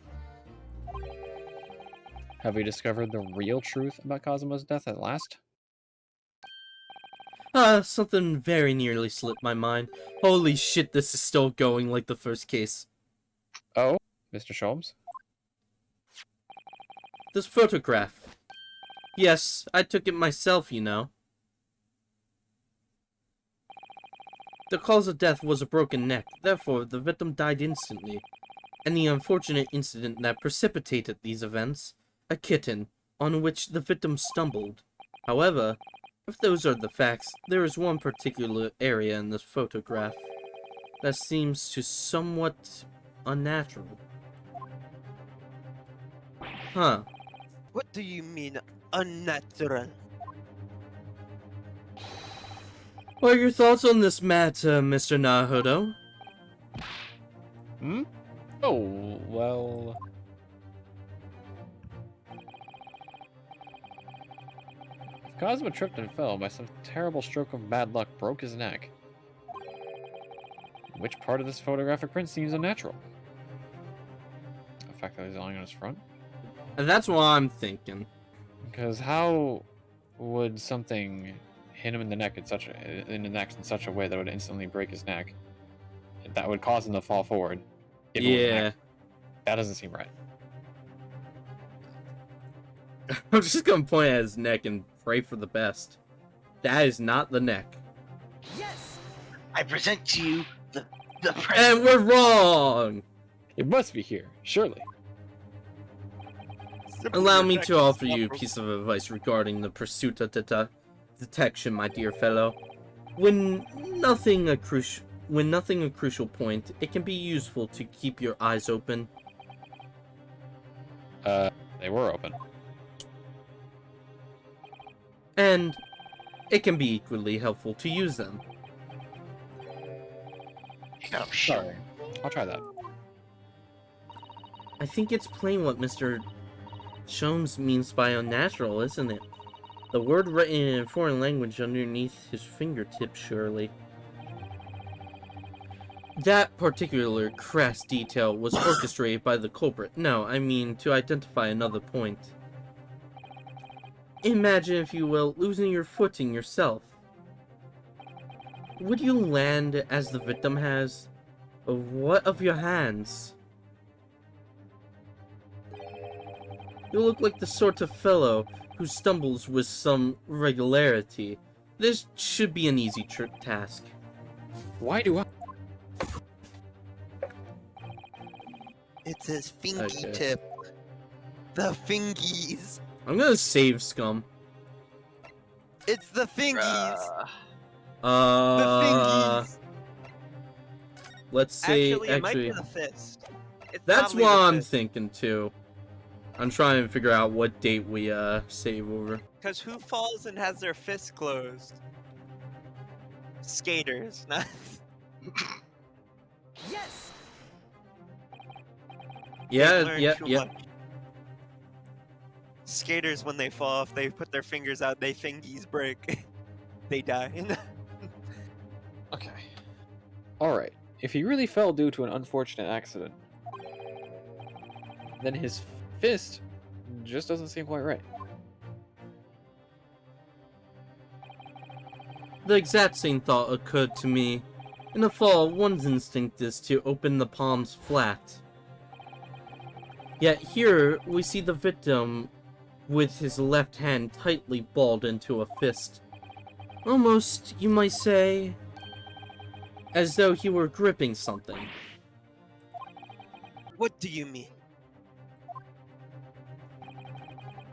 Have we discovered the real truth about Kazuma's death at last? Something very nearly slipped my mind. Holy shit, this is still going like the first case. Oh, Mr. Sholmes? This photograph. Yes, I took it myself, you know. The cause of death was a broken neck, therefore the victim died instantly. And the unfortunate incident that precipitated these events, a kitten, on which the victim stumbled. However, if those are the facts, there is one particular area in this photograph that seems to somewhat unnatural. Huh. What do you mean, unnatural? What are your thoughts on this matter, Mr. Naruto? Hmm? Oh, well... If Kazuma tripped and fell by some terrible stroke of bad luck broke his neck, which part of this photographic print seems unnatural? The fact that he's lying on his front? And that's what I'm thinking. Because how would something hit him in the neck in such a way that would instantly break his neck? That would cause him to fall forward. if it was an Yeah. act. That doesn't seem right. I'm just gonna point at his neck and pray for the best. That is not the neck. Yes! I present to you the And present. we're wrong! It must be here, surely. Allow me to offer you a piece of advice regarding the pursuit of detection, my dear fellow. When nothing a crucial point, it can be useful to keep your eyes open. They were open. And it can be equally helpful to use them. Oh, sure. Sorry. I'll try that. I think it's plain what Mr. Sholmes means by unnatural, isn't it? The word written in a foreign language underneath his fingertip, surely. That particular crass detail was orchestrated by the culprit. No, I mean to identify another point. Imagine, if you will, losing your footing yourself. Would you land as the victim has? Or what of your hands? You look like the sort of fellow who stumbles with some regularity. This should be an easy task. Why do I? It's his fingy Okay. tip. The fingies. I'm gonna save Scum. It's the fingies. The fingies. Let's say, Actually, it might be actually, the fist. It's that's probably what the I'm fist. thinking too. I'm trying to figure out what date we save over. Cause who falls and has their fist closed? Skaters, not. Yes! Yeah, learn yeah, too yeah. much. Skaters, when they fall, if they put their fingers out, they fingies break. They die. Okay. Alright. If he really fell due to an unfortunate accident, then his fist just doesn't seem quite right. The exact same thought occurred to me. In a fall, one's instinct is to open the palms flat. Yet here, we see the victim with his left hand tightly balled into a fist. Almost, you might say, as though he were gripping something. What do you mean?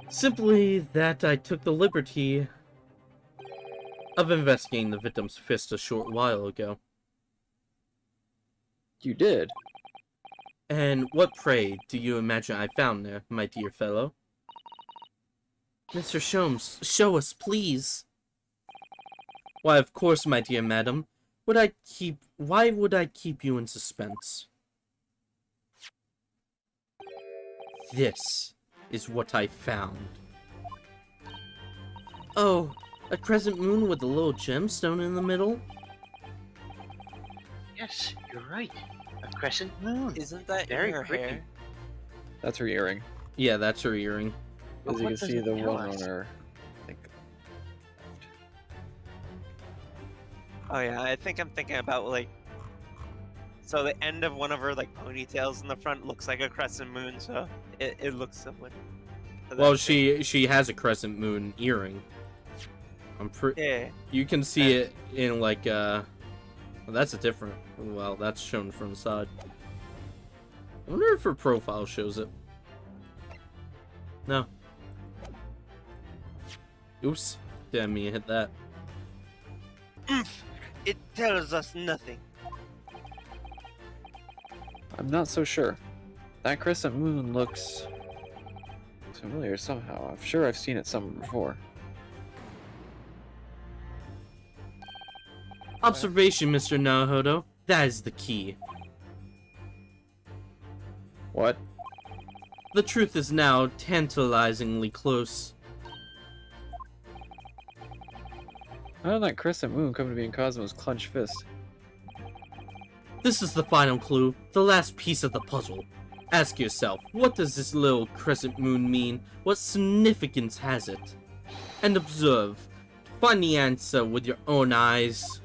Simply that I took the liberty of investigating the victim's fist a short while ago. You did? And what, pray, do you imagine I found there, my dear fellow? Mr. Sholmes, show us, please. Why, of course, my dear madam. Why would I keep you in suspense? This is what I found. Oh, a crescent moon with a little gemstone in the middle? Yes, you're right. A crescent moon. Isn't that Very in your pretty. hair? That's her earring. Yeah, that's her earring. But As you what can does see, it the tell one us? on her. I think. Oh yeah, I think I'm thinking about like. So the end of one of her like ponytails in the front looks like a crescent moon, so it looks similar. to Well, that thing. she has a crescent moon earring. Yeah. You can see it in like well, that's a different. Well, that's shown from the side. I wonder if her profile shows it. No. Oops. Damn me, hit that. It tells us nothing. I'm not so sure. That crescent moon looks familiar somehow. I'm sure I've seen it somewhere before. Observation, Mr. Naruhodo. That is the key. What? The truth is now tantalizingly close. How did that crescent moon come to be in Cosmo's clenched fist? This is the final clue, the last piece of the puzzle. Ask yourself, what does this little crescent moon mean? What significance has it? And observe. Find the answer with your own eyes.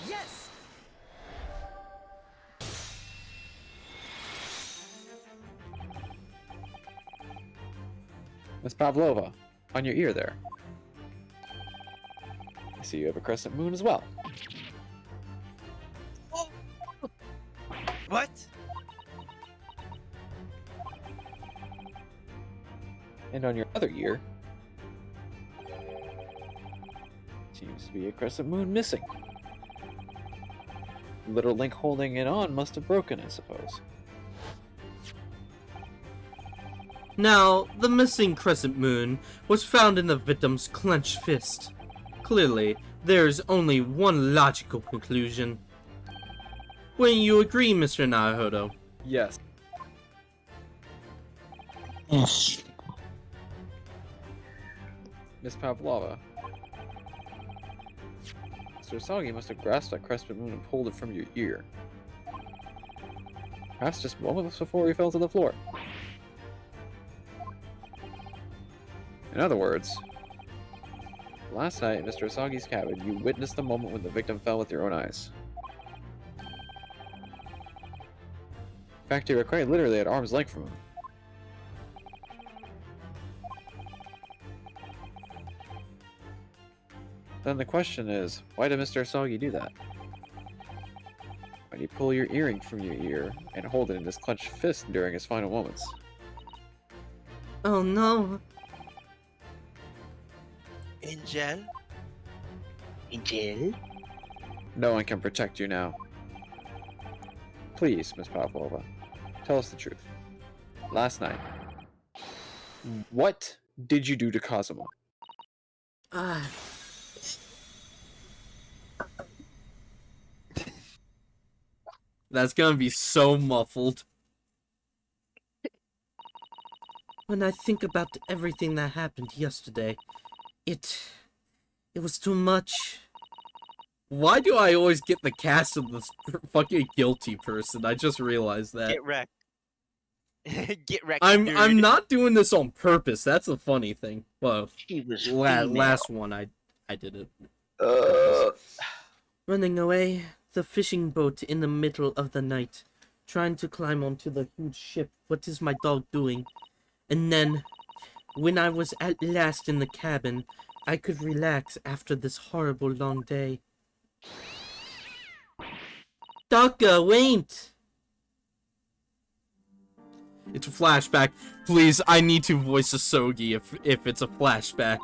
Yes! Miss Pavlova, on your ear there. I see you have a crescent moon as well. What? And on your other ear, seems to be a crescent moon missing. Little Link holding it on must have broken, I suppose. Now, the missing crescent moon was found in the victim's clenched fist. Clearly, there is only one logical conclusion. Wouldn't you agree, Mr. Naruhodo? Yes. Yes. Miss Pavlova, Mr. Asagi must have grasped that crescent moon and pulled it from your ear. Perhaps just moments before he fell to the floor. In other words, last night in Mr. Asagi's cabin, you witnessed the moment when the victim fell with your own eyes. In fact, you were quite literally at arm's length from him. Then the question is, why did Mr. Asagi do that? Why did he pull your earring from your ear and hold it in his clenched fist during his final moments? Oh no. Angel? Angel? No one can protect you now. Please, Miss Pavlova, tell us the truth. Last night, what did you do to Kazuma? Ah. That's gonna be so muffled. When I think about everything that happened yesterday, it was too much. Why do I always get the cast of this fucking guilty person? I just realized that. Get wrecked. Get wrecked. I'm dude. not doing this on purpose. That's the funny thing. Well, She was female. last one I did it. Running away, the fishing boat in the middle of the night, trying to climb onto the huge ship. What is my dog doing? And then, when I was at last in the cabin, I could relax after this horrible long day. Daka, wait! It's a flashback. Please, I need to voice Asogi if it's a flashback.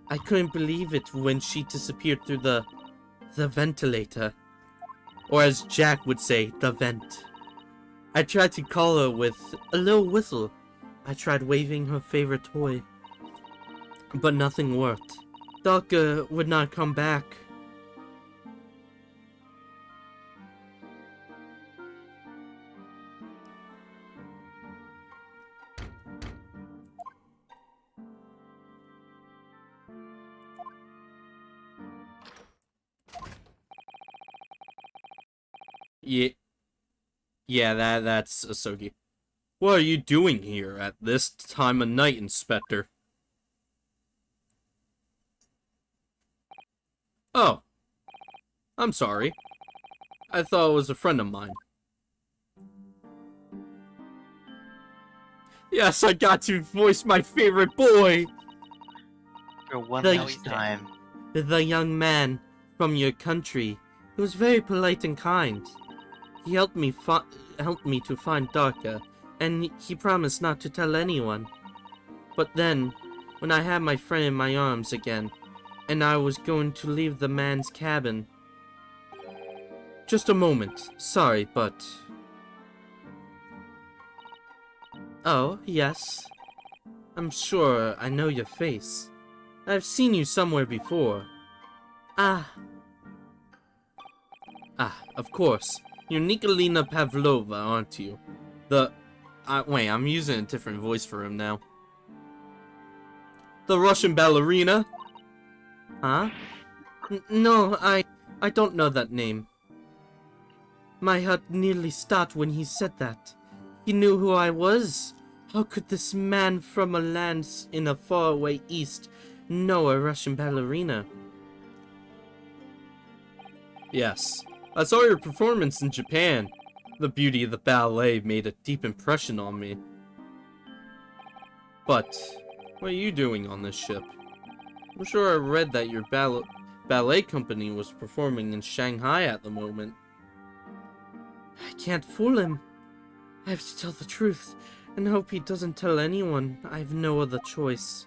I couldn't believe it when she disappeared through the ventilator. Or as Jack would say, the vent. I tried to call her with a little whistle. I tried waving her favorite toy. But nothing worked. Daka would not come back. Yeah, that's Asogi. What are you doing here at this time of night, Inspector? Oh. I'm sorry. I thought it was a friend of mine. Yes, I got to voice my favorite boy! For one The- last time. The young man from your country. He was very polite and kind. He helped me to find Daka, and he promised not to tell anyone. But then, when I had my friend in my arms again, and I was going to leave the man's cabin... Just a moment. Sorry, but... Oh, yes. I'm sure I know your face. I've seen you somewhere before. Ah, of course. You're Nikolina Pavlova, aren't you? Wait, I'm using a different voice for him now. The Russian ballerina? Huh? No, I don't know that name. My heart nearly stopped when he said that. He knew who I was. How could this man from a land in a faraway east know a Russian ballerina? Yes, I saw your performance in Japan. The beauty of the ballet made a deep impression on me. But, what are you doing on this ship? I'm sure I read that your ballet company was performing in Shanghai at the moment. I can't fool him. I have to tell the truth, and hope he doesn't tell anyone. I have no other choice.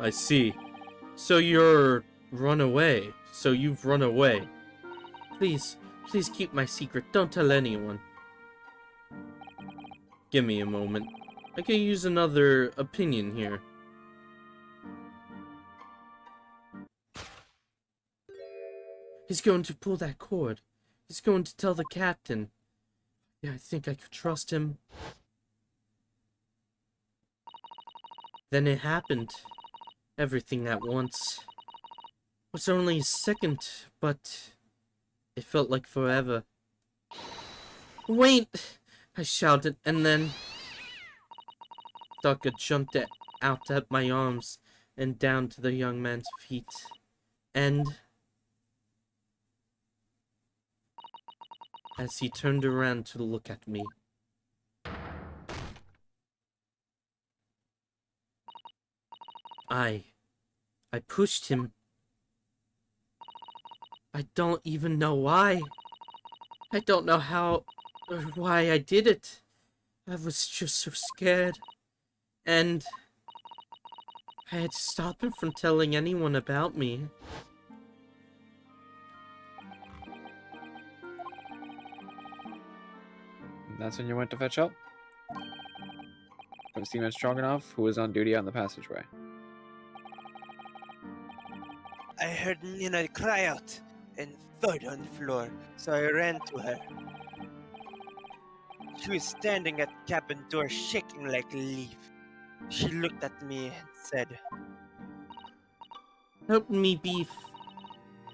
I see. So you've run away. Please keep my secret. Don't tell anyone. Give me a moment. I can use another opinion here. He's going to pull that cord. He's going to tell the captain. Yeah, I think I could trust him. Then it happened. everything at once. It was only a second, but it felt like forever. Wait! I shouted, and then Daka jumped out at my arms and down to the young man's feet. And as he turned around to look at me, I pushed him. I don't even know why. I don't know how or why I did it. I was just so scared. And I had to stop him from telling anyone about me. And that's when you went to fetch help? From Seaman Stroganoff, who was on duty out in the passageway. I heard Nina cry out and thud on the floor, so I ran to her. She was standing at the cabin door shaking like a leaf. She looked at me and said, Help me, Beef.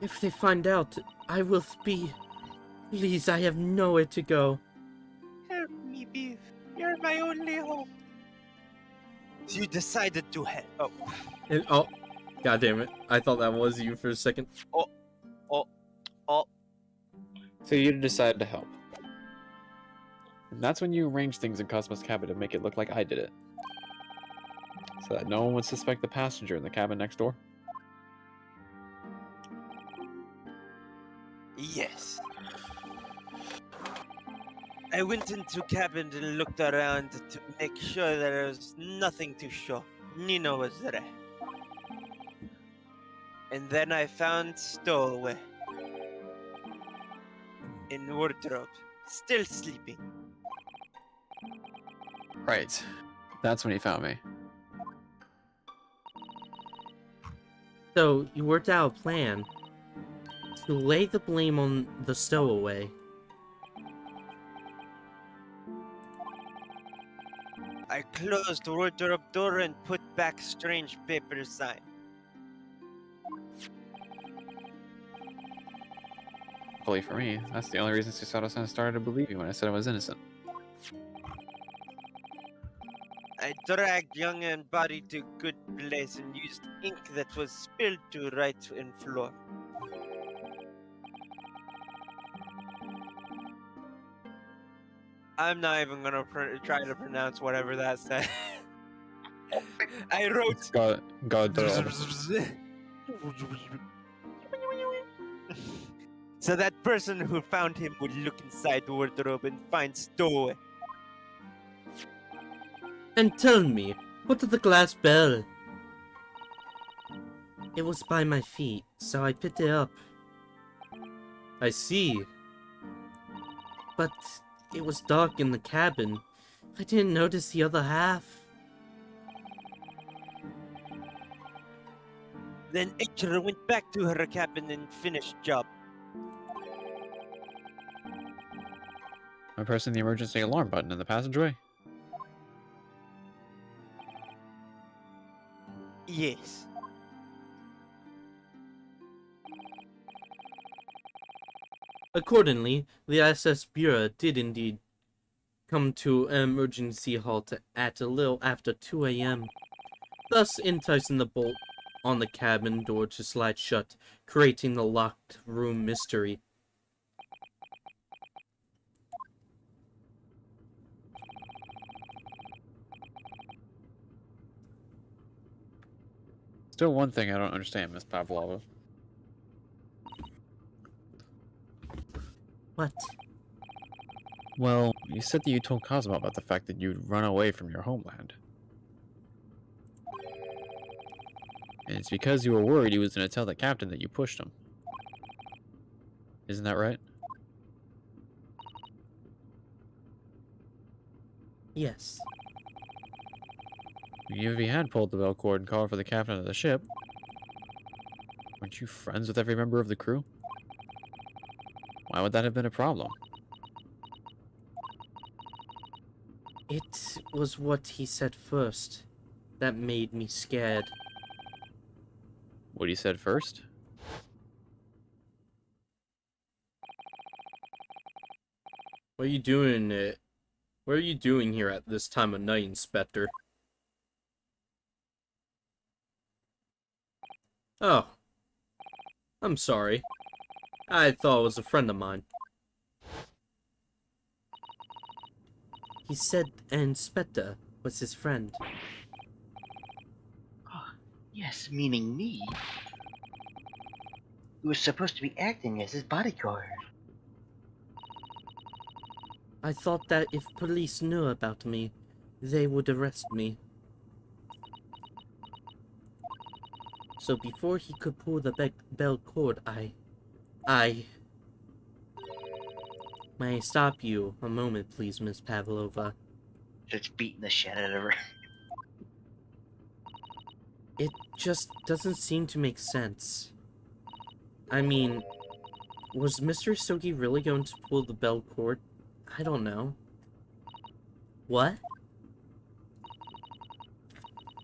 If they find out, I will be... Please, I have nowhere to go. "Help me, Beef. You're my only hope." You decided to help. Oh, And, oh, god damn it. I thought that was you for a second. So you decided to help. And that's when you arranged things in Cosmo's cabin to make it look like I did it. So that no one would suspect the passenger in the cabin next door? yes. I went into cabin and looked around to make sure that there was nothing to show. Nina was there. And then I found Stowaway in wardrobe, still sleeping. Right. That's when he found me. So, you worked out a plan to lay the blame on the stowaway. I closed the wardrobe door and put back strange paper sign. Luckily for me, that's the only reason Susato-san started to believe me when I said I was innocent. I dragged young and body to good place and used ink that was spilled to write in floor. I'm not even gonna try to pronounce whatever that said. I wrote. God, So that person who found him would look inside the wardrobe and find Stowaway. And tell me, what of the glass bell? It was by my feet, so I picked it up. I see. But it was dark in the cabin. I didn't notice the other half. Then Ichiro went back to her cabin and finished job. Am I pressing the emergency alarm button in the passageway? Yes. Accordingly, the SS Bureau did indeed come to an emergency halt at a little after 2 a.m., thus enticing the bolt on the cabin door to slide shut, creating the locked room mystery. Still one thing I don't understand, Miss Pavlova. What? Well, you said that you told Cosmo about the fact that you'd run away from your homeland. And it's because you were worried he was going to tell the captain that you pushed him. Isn't that right? Yes. If you had pulled the bell cord and called for the captain of the ship, weren't you friends with every member of the crew? Why would that have been a problem? It was what he said first that made me scared. what he said first? What are you doing? What are you doing here at this time of night, Inspector? Oh. I'm sorry. I thought it was a friend of mine. He said an inspector was his friend. Oh, yes, meaning me. Who was supposed to be acting as his bodyguard. I thought that if police knew about me, they would arrest me. So before he could pull the bell cord, I... May I stop you a moment, please, Miss Pavlova? Just beating the shit out of her. It just doesn't seem to make sense. I mean, was Mr. Sogi really going to pull the bell cord? I don't know. What?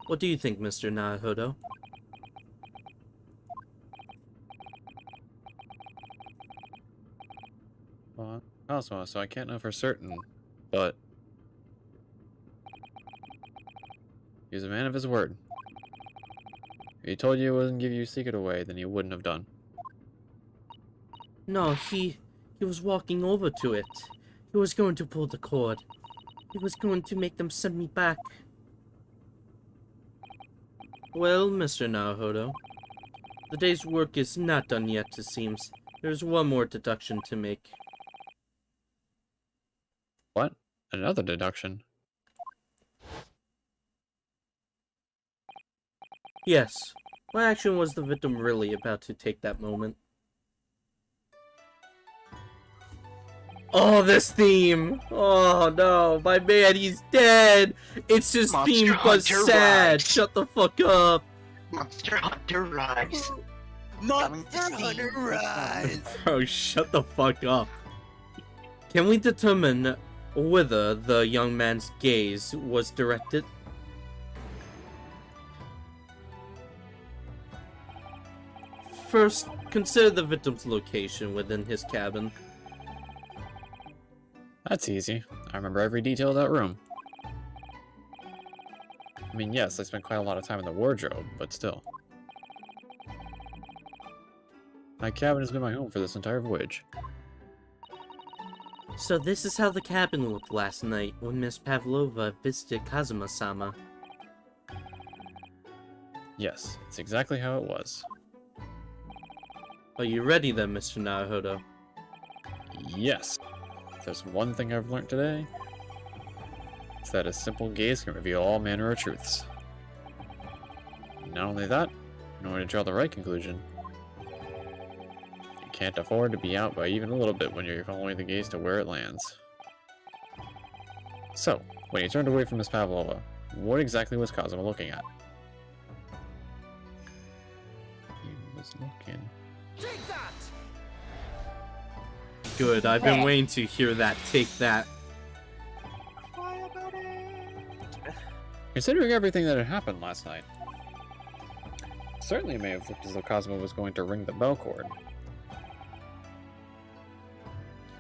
What do you think, Mr. Naruhodo? Well, Cosmo, so I can't know for certain, but he was a man of his word. If he told you he wouldn't give your secret away, then he wouldn't have done. No, he was walking over to it. He was going to pull the cord. He was going to make them send me back. Well, Mr. Naruhodo, the day's work is not done yet, it seems. There's one more deduction to make. What? Another deduction? Yes. What action was the victim really about to take that moment? Oh, this theme! Oh no, my man, he's dead! It's his Monster theme, but Hunter sad! Rise. Shut the fuck up! Monster Hunter Rise. Coming to Monster Steam. Hunter Rise! Bro, shut the fuck up. Can we determine whether the young man's gaze was directed? First, consider the victim's location within his cabin. That's easy. I remember every detail of that room. I mean, yes, I spent quite a lot of time in the wardrobe, but still. My cabin has been my home for this entire voyage. So this is how the cabin looked last night when Miss Pavlova visited Kazuma-sama. Yes, it's exactly how it was. Are you ready then, Mr. Naruhodo? Yes. If there's one thing I've learned today, it's that a simple gaze can reveal all manner of truths. Not only that, in order to draw the right conclusion, you can't afford to be out by even a little bit when you're following the gaze to where it lands. So, when you turned away from Miss Pavlova, what exactly was Kazuma looking at? He was looking... Take that! Good, I've been waiting to hear that. Take that. Why about it? Considering everything that had happened last night, certainly it may have looked as though Cosmo was going to ring the bell cord.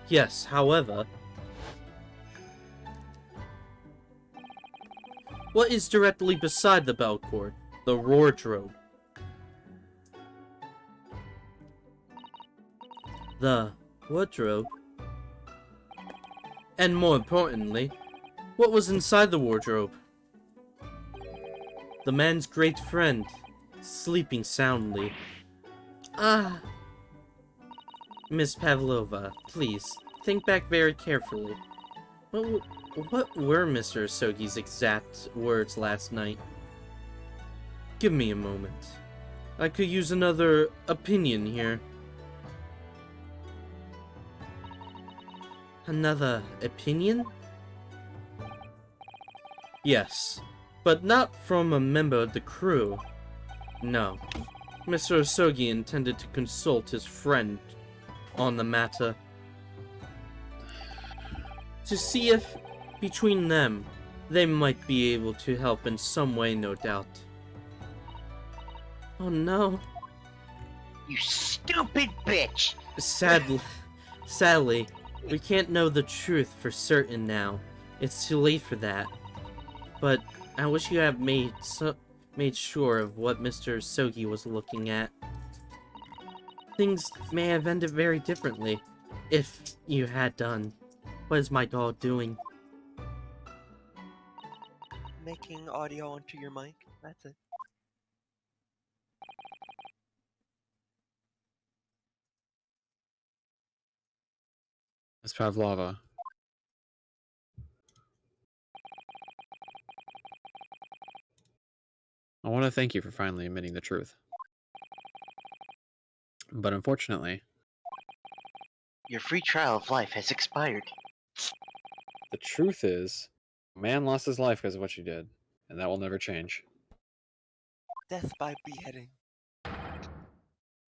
Yes, however... what is directly beside the bell cord? The wardrobe. The wardrobe? And more importantly, what was inside the wardrobe? The man's great friend, sleeping soundly. Ah. Miss Pavlova, please, think back very carefully. What were Mr. Sogi's exact words last night? Give me a moment. I could use another opinion here. Another opinion? Yes, but not from a member of the crew. No. Mr. Osogi intended to consult his friend on the matter. To see if, between them, they might be able to help in some way, no doubt. Oh no. You stupid bitch! Sadly, we can't know the truth for certain now. It's too late for that. But I wish you had made sure of what Mr. Sogi was looking at. Things may have ended very differently if you had done. What is my doll doing? Making audio onto your mic. That's it. Miss Pavlova. I want to thank you for finally admitting the truth. But unfortunately, Your free trial of life has expired. the truth is, a man lost his life because of what you did, and that will never change. Death by beheading.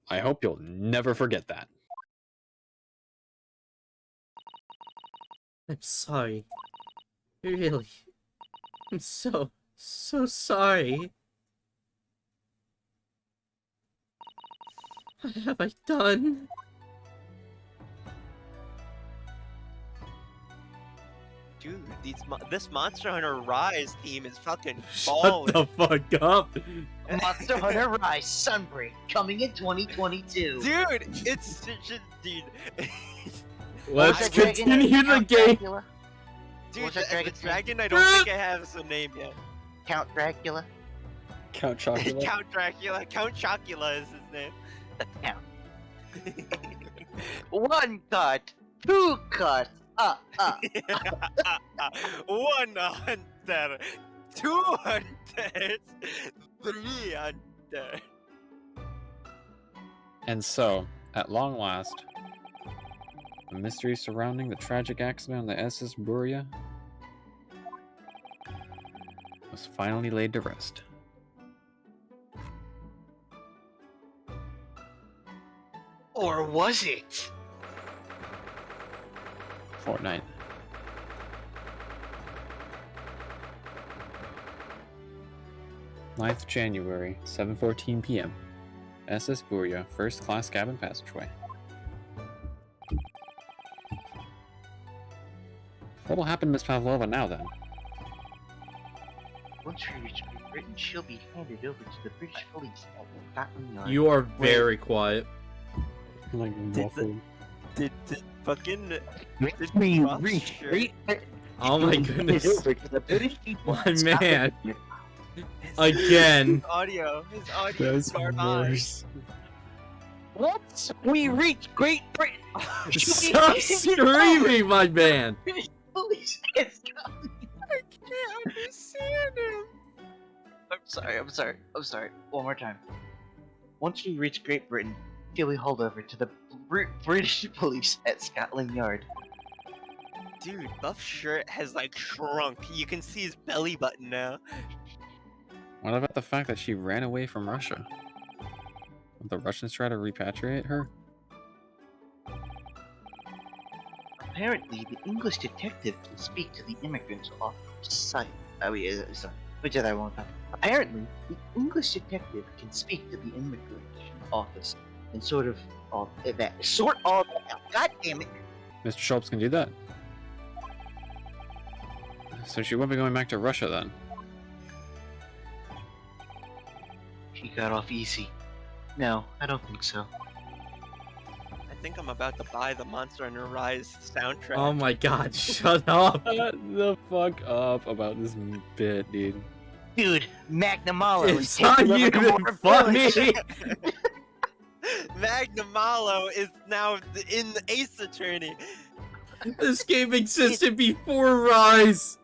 I hope you'll never forget that. I'm sorry. Really. I'm so sorry. What have I done? Dude, this Monster Hunter Rise team is fucking Shut balling. the fuck up. Monster Hunter Rise Sunbreak coming in 2022. Dude, it's such a dude. Let's Was that dragon continue the Count game. Dracula? Dude, was that the dragon's name? dragon I don't think it has a name yet. Count Dracula? Count Chocula? Count Dracula. Count Chocula is his name. The Count. One cut, two cuts, One hunter, two hunters, three hunters. And so, at long last, the mystery surrounding the tragic accident on the SS Buria was finally laid to rest. Or was it? Fortnite. Ninth January, 7:14 p.m. SS Buria, first class cabin passageway. What'll happen to Miss Pavlova now then? Once we reach Great Britain, she'll be handed over to the British police at Scotland Yard. You are very quiet. Like Did fucking Once did we Ross reach sure- Great Britain, Oh my she'll be handed goodness. over to the British people My at Scotland man. Yard. Again. his audio is garbage. Once we reach Great Britain, she'll Stop be handed over screaming, my man. to the British police at Scotland Yard. I can't understand him. I'm sorry. One more time. Once we reach Great Britain, she'll be hauled over to the British police at Scotland Yard. Dude, Buff's shirt has like shrunk. You can see his belly button now. What about the fact that she ran away from Russia? Would the Russians try to repatriate her? Apparently, the English detective can speak to the immigrants off site. Sorry. Which is that one time? Apparently, the English detective can speak to the immigration office and sort all that out. God damn it! Mr. Schultz can do that. So she won't be going back to Russia then. She got off easy. No, I don't think so. I think I'm about to buy the Monster Hunter Rise soundtrack. Oh my god, shut up. Shut the fuck up about this bit, dude. Dude, Magnamalo is It's not taking over even Gamora funny. Village. Magnamalo is now in the Ace Attorney. This game existed before Rise.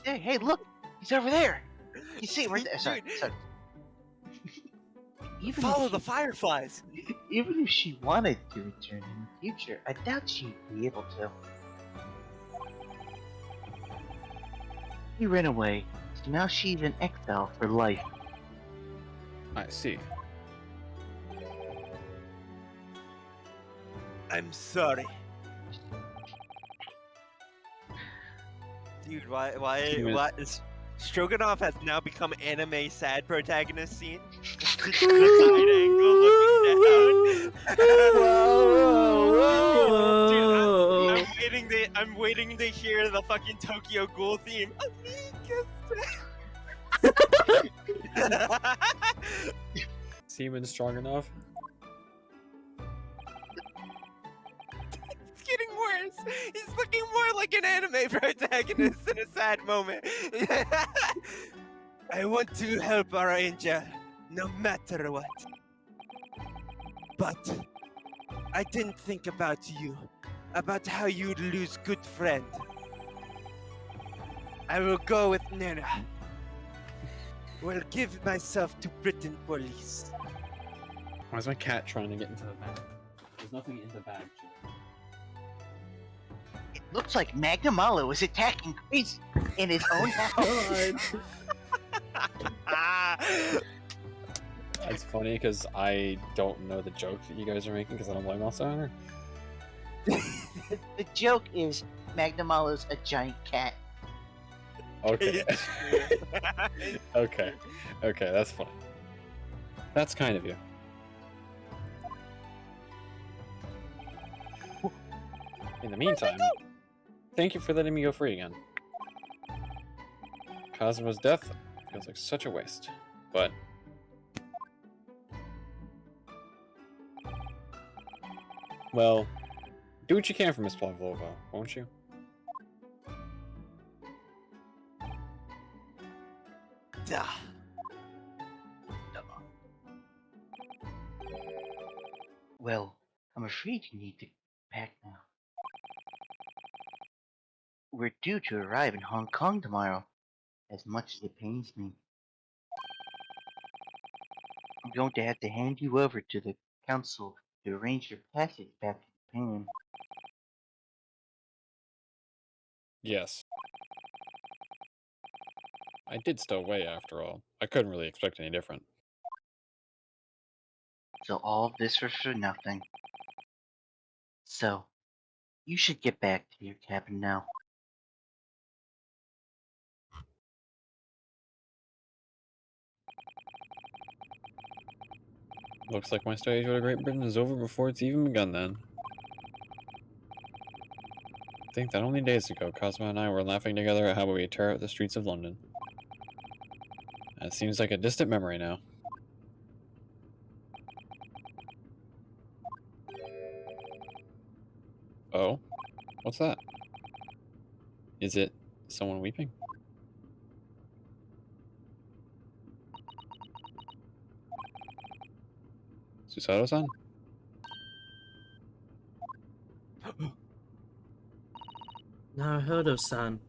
Hey, look! He's over there! You see it right there. Sorry. Even Follow if the fireflies. Even if she wanted to return in the future, I doubt she'd be able to. He ran away, so now she's in exile for life. I see. I'm sorry. Dude, why is Stroganoff has now become anime sad protagonist scene? Just the side angle looking I'm waiting to hear the fucking Tokyo Ghoul theme. Semen strong enough? It's getting worse. He's looking more like an anime protagonist in a sad moment. I want to help our angel, no matter what. But I didn't think about you, about how you'd lose good friend. I will go with Nana. Will give myself to Britain police. Why is my cat trying to get into the bag? There's nothing in the bag. It looks like Magnamalo is attacking Chris in his own house. It's funny because I don't know the joke that you guys are making because I don't play Monster Hunter. The joke is Magnamalo's a giant cat. Okay. Okay. Okay, that's funny. That's kind of you. In the meantime, thank you for letting me go free again. Cosmo's death feels like such a waste, but... Well, do what you can for Miss Pavlova, won't you? Duh. Well, I'm afraid you need to pack now. We're due to arrive in Hong Kong tomorrow, as much as it pains me. I'm going to have to hand you over to the council to arrange your passage back to Japan. Yes. I did stow away after all. I couldn't really expect any different. So all this was for nothing. So, you should get back to your cabin now. Looks like my study tour to Great Britain is over before it's even begun then. Think that only days ago, Cosmo and I were laughing together at how we would tear out the streets of London. That seems like a distant memory now. Oh? What's that? Is it someone weeping? Susato-san? Naruhodo-san.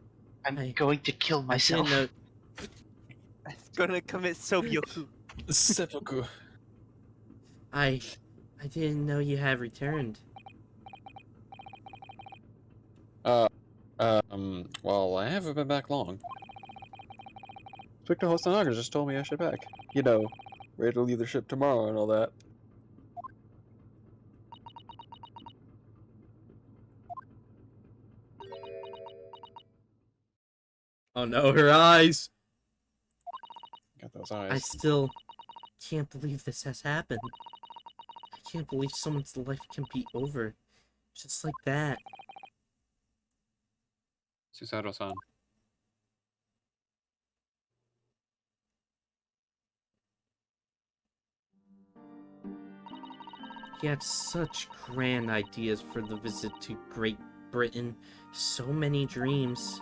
I'm I- going to kill I didn't myself. know. I'm gonna commit Sobyoku. Seppuku. I didn't know you had returned. Well, I haven't been back long. Inspector Hosonaga just told me I should back. You know, ready to leave the ship tomorrow and all that. Oh no, her eyes! Got those I eyes. still can't believe this has happened. I can't believe someone's life can be over. Just like that. Susato-san. He had such grand ideas for the visit to Great Britain. So many dreams.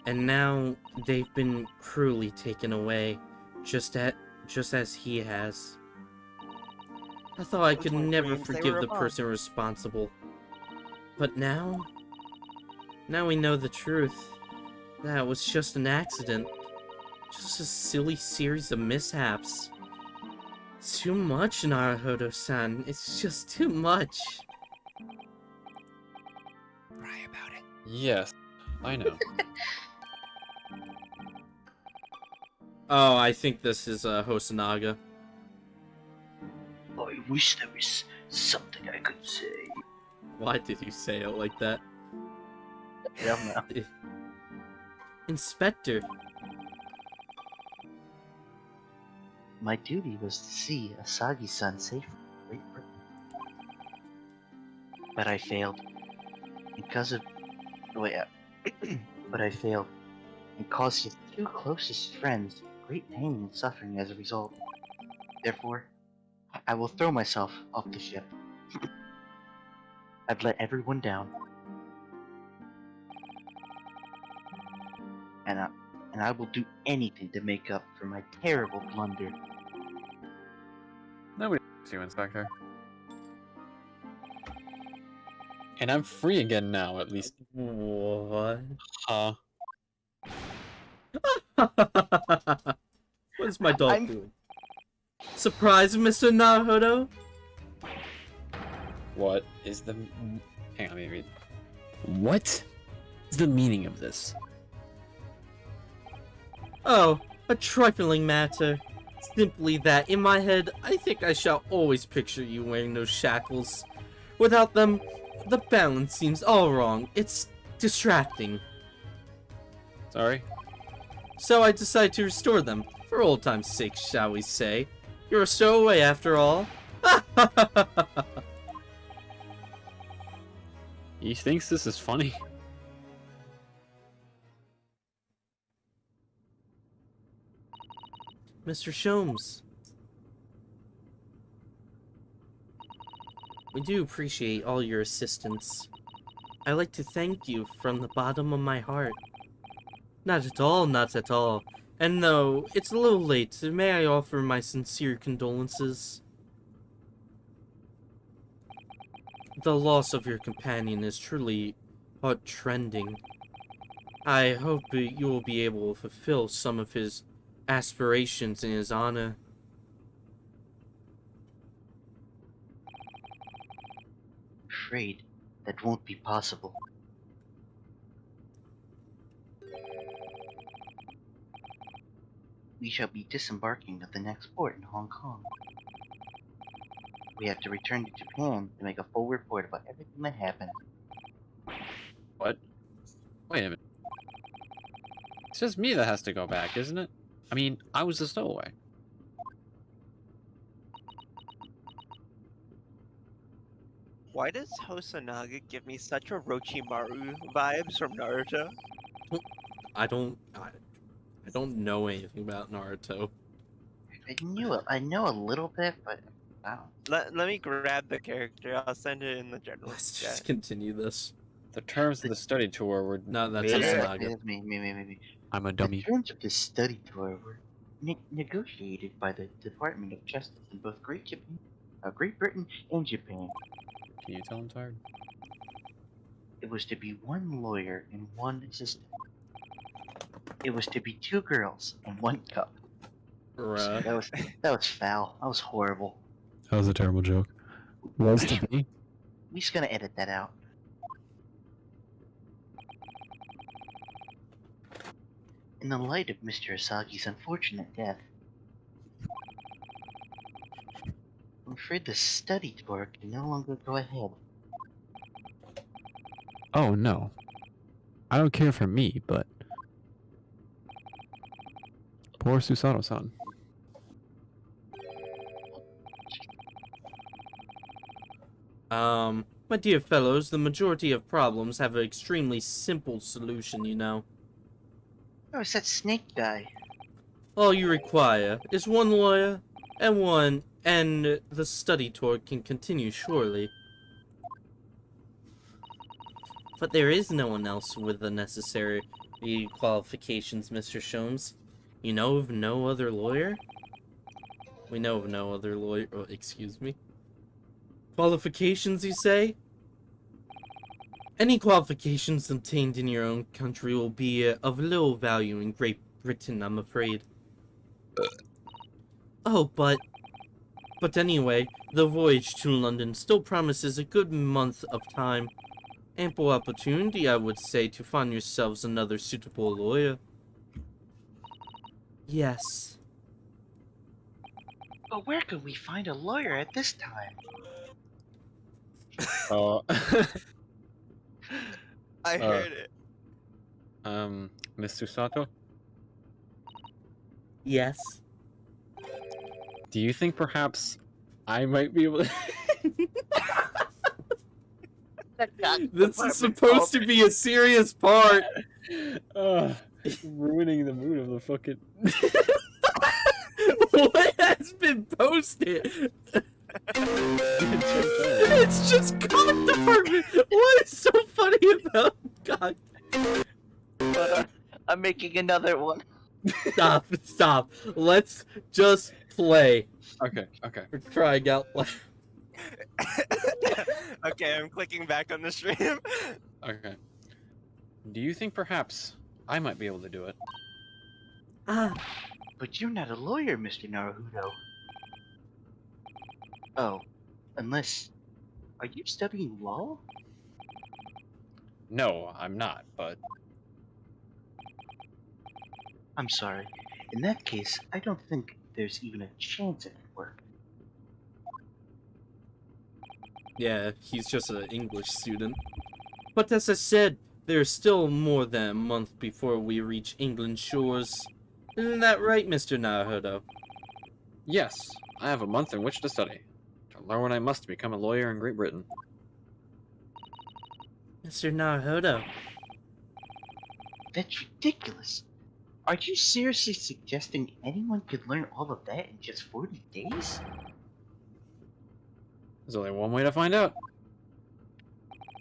And now they've been cruelly taken away. Just as he has. I thought I could weren't never dreams, they forgive were the a bond. person responsible. But now we know the truth. That it was just an accident. Just a silly series of mishaps. It's too much, Naruhodo-san. It's just too much. Cry about it. Yes, I know. Oh, I think this is Hosonaga. I wish there was something I could say. Why did you say it like that? I don't know. Inspector. My duty was to see Asagi-san safely. But I failed. Because of... Wait, but I failed. And caused his two closest friends great pain and suffering as a result. Therefore, I will throw myself off the ship. I've let everyone down. And I will do anything to make up for my terrible blunder. Nobody likes you, Inspector. And I'm free again now, at least. What? Huh? What is my dog I'm- doing? Surprise, Mr. Naruto? What is the... Hang on, let me read. What is the meaning of this? Oh, a trifling matter. Simply that, in my head, I think I shall always picture you wearing those shackles. Without them, the balance seems all wrong. It's distracting. Sorry? So I decided to restore them, for old time's sake, shall we say. You're a stowaway, after all. He thinks this is funny? Mr. Sholmes. We do appreciate all your assistance. I'd like to thank you from the bottom of my heart. Not at all, not at all. And though it's a little late, may I offer my sincere condolences? The loss of your companion is truly heart-trending. I hope you will be able to fulfill some of his aspirations in his honor. Afraid that won't be possible. We shall be disembarking at the next port in Hong Kong. We have to return to Japan to make a full report about everything that happened. What? Wait a minute. It's just me that has to go back, isn't it? I mean, I was a stowaway. Why does Hosonaga give me such Orochimaru vibes from Naruto? I don't know anything about Naruto. I know a little bit, but I don't. Let me grab the character. I'll send it in the general Let's chat. just continue this. The terms of the study tour were... No, that's Yeah, Hosonaga. it's me. I'm a The dummy. terms of this study tour were negotiated by the Department of Justice in both Great Britain and Japan. Can you tell I'm tired? It was to be one lawyer and one assistant. It was to be two girls and one cup. Bruh. That was foul. That was horrible. That was a terrible joke. Was to be? We're just gonna edit that out. In the light of Mr. Asagi's unfortunate death, I'm afraid the study tour can no longer go ahead. Oh no. I don't care for me, but... Poor Susato-san. My dear fellows, the majority of problems have an extremely simple solution, you know. Oh, it's that snake guy. All you require is one lawyer and the study tour can continue surely. But there is no one else with the necessary qualifications, Mr. Sholmes. You know of no other lawyer? We know of no other lawyer. Oh, excuse me. Qualifications, you say? Any qualifications obtained in your own country will be of little value in Great Britain, I'm afraid. Oh, but anyway, the voyage to London still promises a good month of time. Ample opportunity, I would say, to find yourselves another suitable lawyer. Yes. But where could we find a lawyer at this time? Oh. I heard it. Miss Susato? Yes. Do you think perhaps I might be able to... This is supposed to be a serious part. Ruining the mood of the fucking. What has been posted? It's just cock department. What is so funny about God? I'm making another one. Stop. Let's just play. Okay. We're crying out loud. Okay, I'm clicking back on the stream. Okay. Do you think perhaps I might be able to do it? Ah, But you're not a lawyer, Mr. Naruto. Oh, unless... Are you studying law? No, I'm not, but I'm sorry. In that case, I don't think there's even a chance it could work. yeah, he's just an English student. But as I said, there's still more than a month before we reach England shores. Isn't that right, Mr. Naruto? yes, I have a month in which to study. To learn what I must to become a lawyer in Great Britain. Mr. Naruto. That's ridiculous. Are you seriously suggesting anyone could learn all of that in just 40 days? There's only one way to find out.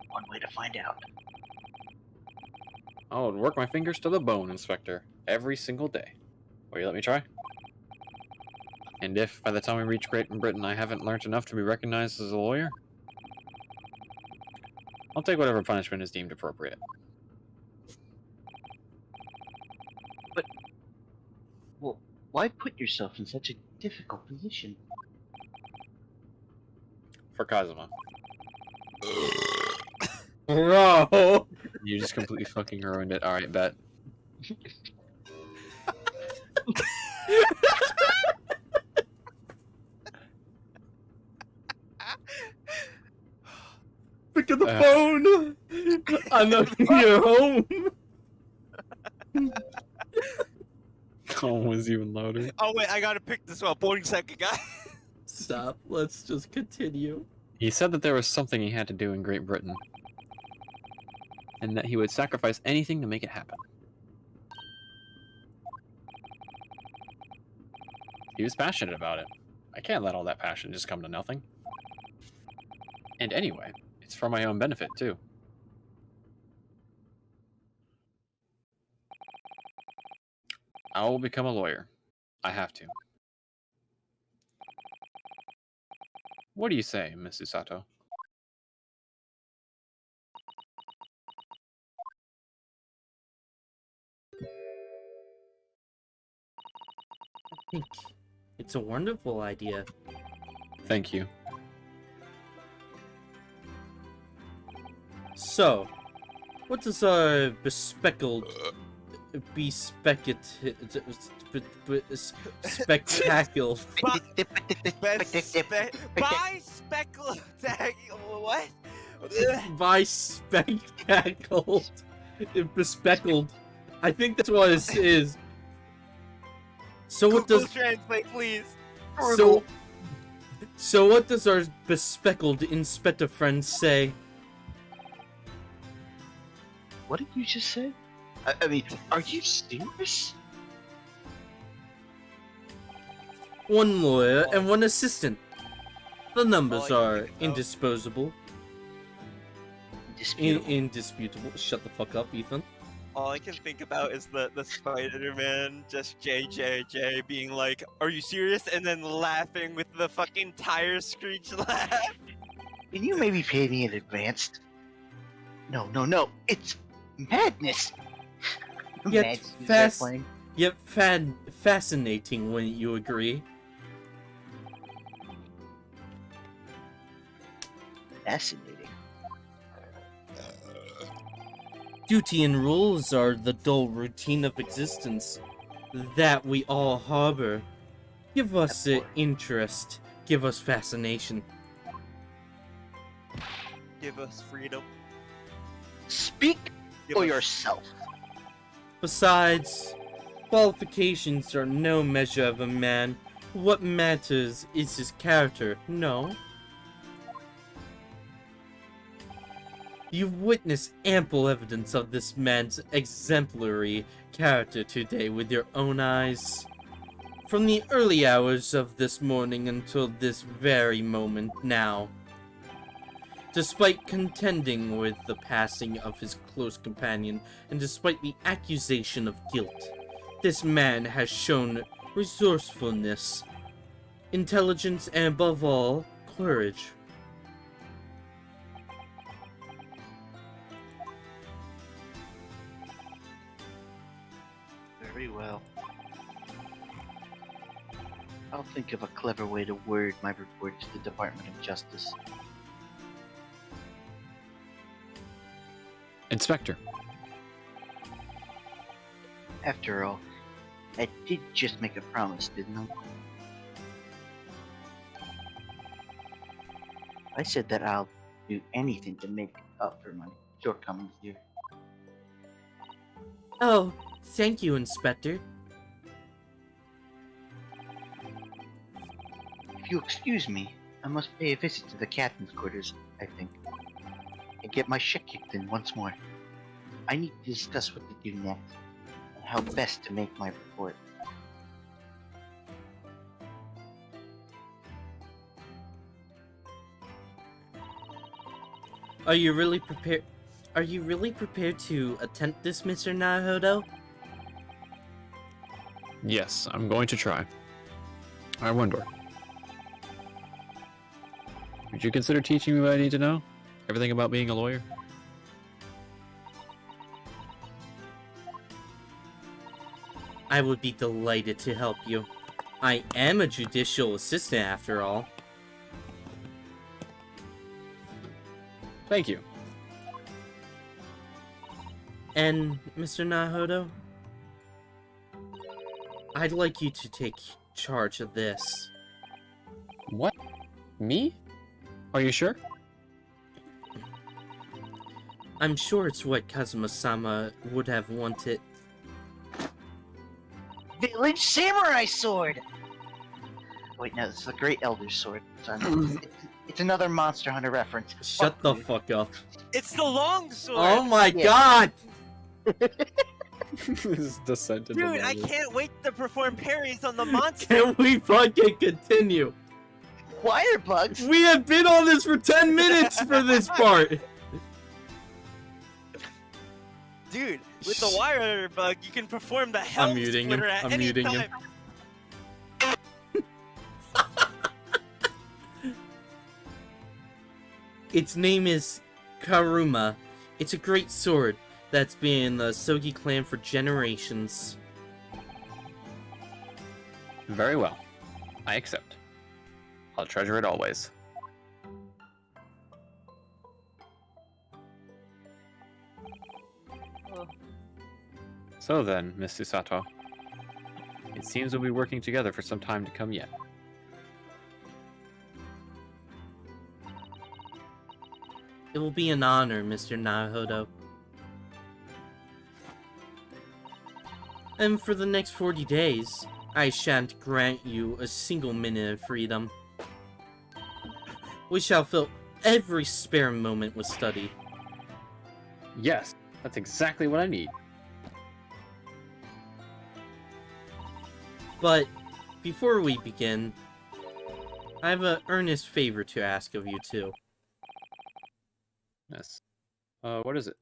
One way to find out. I would work my fingers to the bone, Inspector, every single day. Will you let me try? And if, by the time we reach Great Britain, I haven't learned enough to be recognized as a lawyer, I'll take whatever punishment is deemed appropriate. Well, why put yourself in such a difficult position? For Kazuma. Bro! You just completely fucking ruined it. Alright, bet. Pick up the phone! I know you're home! Colin was even louder. Oh wait, I gotta pick this up. 1 second, guy. Stop, let's just continue. He said that there was something he had to do in Great Britain, and that he would sacrifice anything to make it happen. He was passionate about it. I can't let all that passion just come to nothing. And anyway, it's for my own benefit, too. I will become a lawyer. I have to. What do you say, Miss Usato? I think it's a wonderful idea. Thank you. So, what does our spectacled By speckle tag. What? bespeckled. I think that's what it is. So what Google does translate, please? so what does our bespeckled inspector friend say? What did you just say? I mean, are you serious? One lawyer and one assistant. The numbers Oh, I are think so. indisputable. Indisputable. Shut the fuck up, Ethan. All I can think about is the Spider-Man, just JJJ being like, "Are you serious?" and then laughing with the fucking tire screech laugh. Can you maybe pay me in advance? No, it's madness. Yet Madness, is that fast- playing? Yet fascinating, wouldn't you agree? Fascinating. Duty and rules are the dull routine of existence that we all harbor. Give us interest. Give us fascination. Give us freedom. Speak Give for us- yourself. Besides, qualifications are no measure of a man. What matters is his character, no? You've witnessed ample evidence of this man's exemplary character today with your own eyes. From the early hours of this morning until this very moment now. Despite contending with the passing of his close companion, and despite the accusation of guilt, this man has shown resourcefulness, intelligence, and above all, courage. Very well. I'll think of a clever way to word my report to the Department of Justice. Inspector. After all, I did just make a promise, didn't I? I said that I'll do anything to make up for my shortcomings here. Oh, thank you, Inspector. If you excuse me, I must pay a visit to the captain's quarters, I think, and get my shit kicked in once more. I need to discuss what to do next, and how best to make my report. Are you really prepared? Are you really prepared to attempt this, Mr. Naruhodo? Yes, I'm going to try. I wonder. Would you consider teaching me what I need to know? Everything about being a lawyer? I would be delighted to help you. I am a judicial assistant after all. Thank you. And, Mr. Naruhodo, I'd like you to take charge of this. What? Me? Are you sure? I'm sure it's what Kazuma-sama would have wanted. Village Samurai Sword! Wait, no, this is the Great Elder Sword. It's another Monster Hunter reference. Shut the you. fuck up. It's the long sword. Oh my Yeah. god! This is descent into Dude, I madness. can't wait to perform parries on the monster. Can we fucking continue? Wire bugs? We have been on this for 10 minutes for this part! Dude, with the wire bug, you can perform the hell muting him. splitter at I'm any muting him. time. Its name is Karuma. It's a great sword that's been in the Sogi clan for generations. Very well. I accept. I'll treasure it always. So then, Miss Susato, it seems we'll be working together for some time to come yet. It will be an honor, Mr. Naruhodo. And for the next 40 days, I shan't grant you a single minute of freedom. We shall fill every spare moment with study. Yes, that's exactly what I need. But before we begin, I have an earnest favor to ask of you too. Yes. What is it?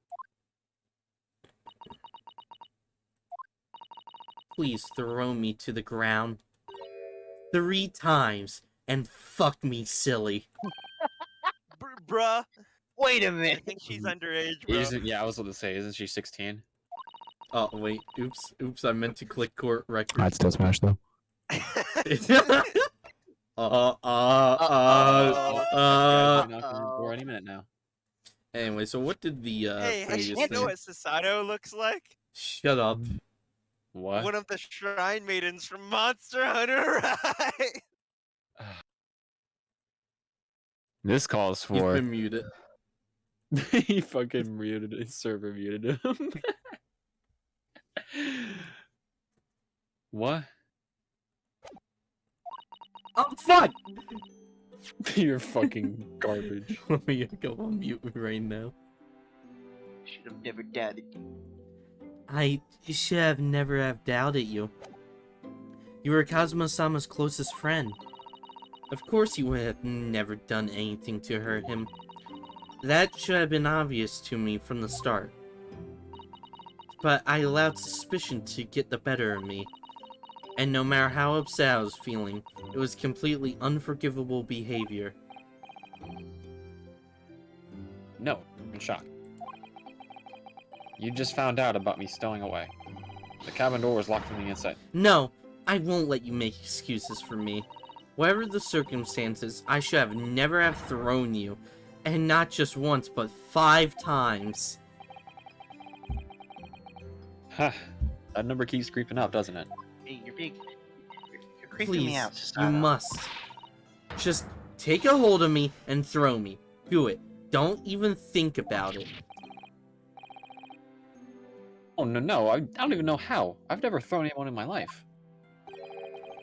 Please throw me to the ground 3 times and fuck me silly. Bruh, Wait a I minute. think she's underage, bro. Yeah, I was about to say, isn't she 16? Oh wait, oops, I meant to click court record. I'd still smash though. Knocking on the door any minute now. Anyway, so what did the Hey, previous you thing? know what Sasato looks like? Shut up. What? One of the shrine maidens from Monster Hunter Rise. This calls He's for. been muted. He fucking muted his server, muted him. What? Oh fuck! You're fucking garbage. Let me go on mute right now. Should have never doubted you. I should have never have doubted you. You were Kazuma-sama's closest friend. Of course you would have never done anything to hurt him. That should have been obvious to me from the start. But I allowed suspicion to get the better of me. And no matter how upset I was feeling, it was completely unforgivable behavior. No, I'm in shock. You just found out about me stowing away. The cabin door was locked from the inside. No, I won't let you make excuses for me. Whatever the circumstances, I should have never have thrown you. And not just once, but 5 times. Ha! That number keeps creeping up, doesn't it? Hey, you're creeping me Please, out, you Susato. must. Just take a hold of me and throw me. Do it. Don't even think about it. Oh, no, I don't even know how. I've never thrown anyone in my life.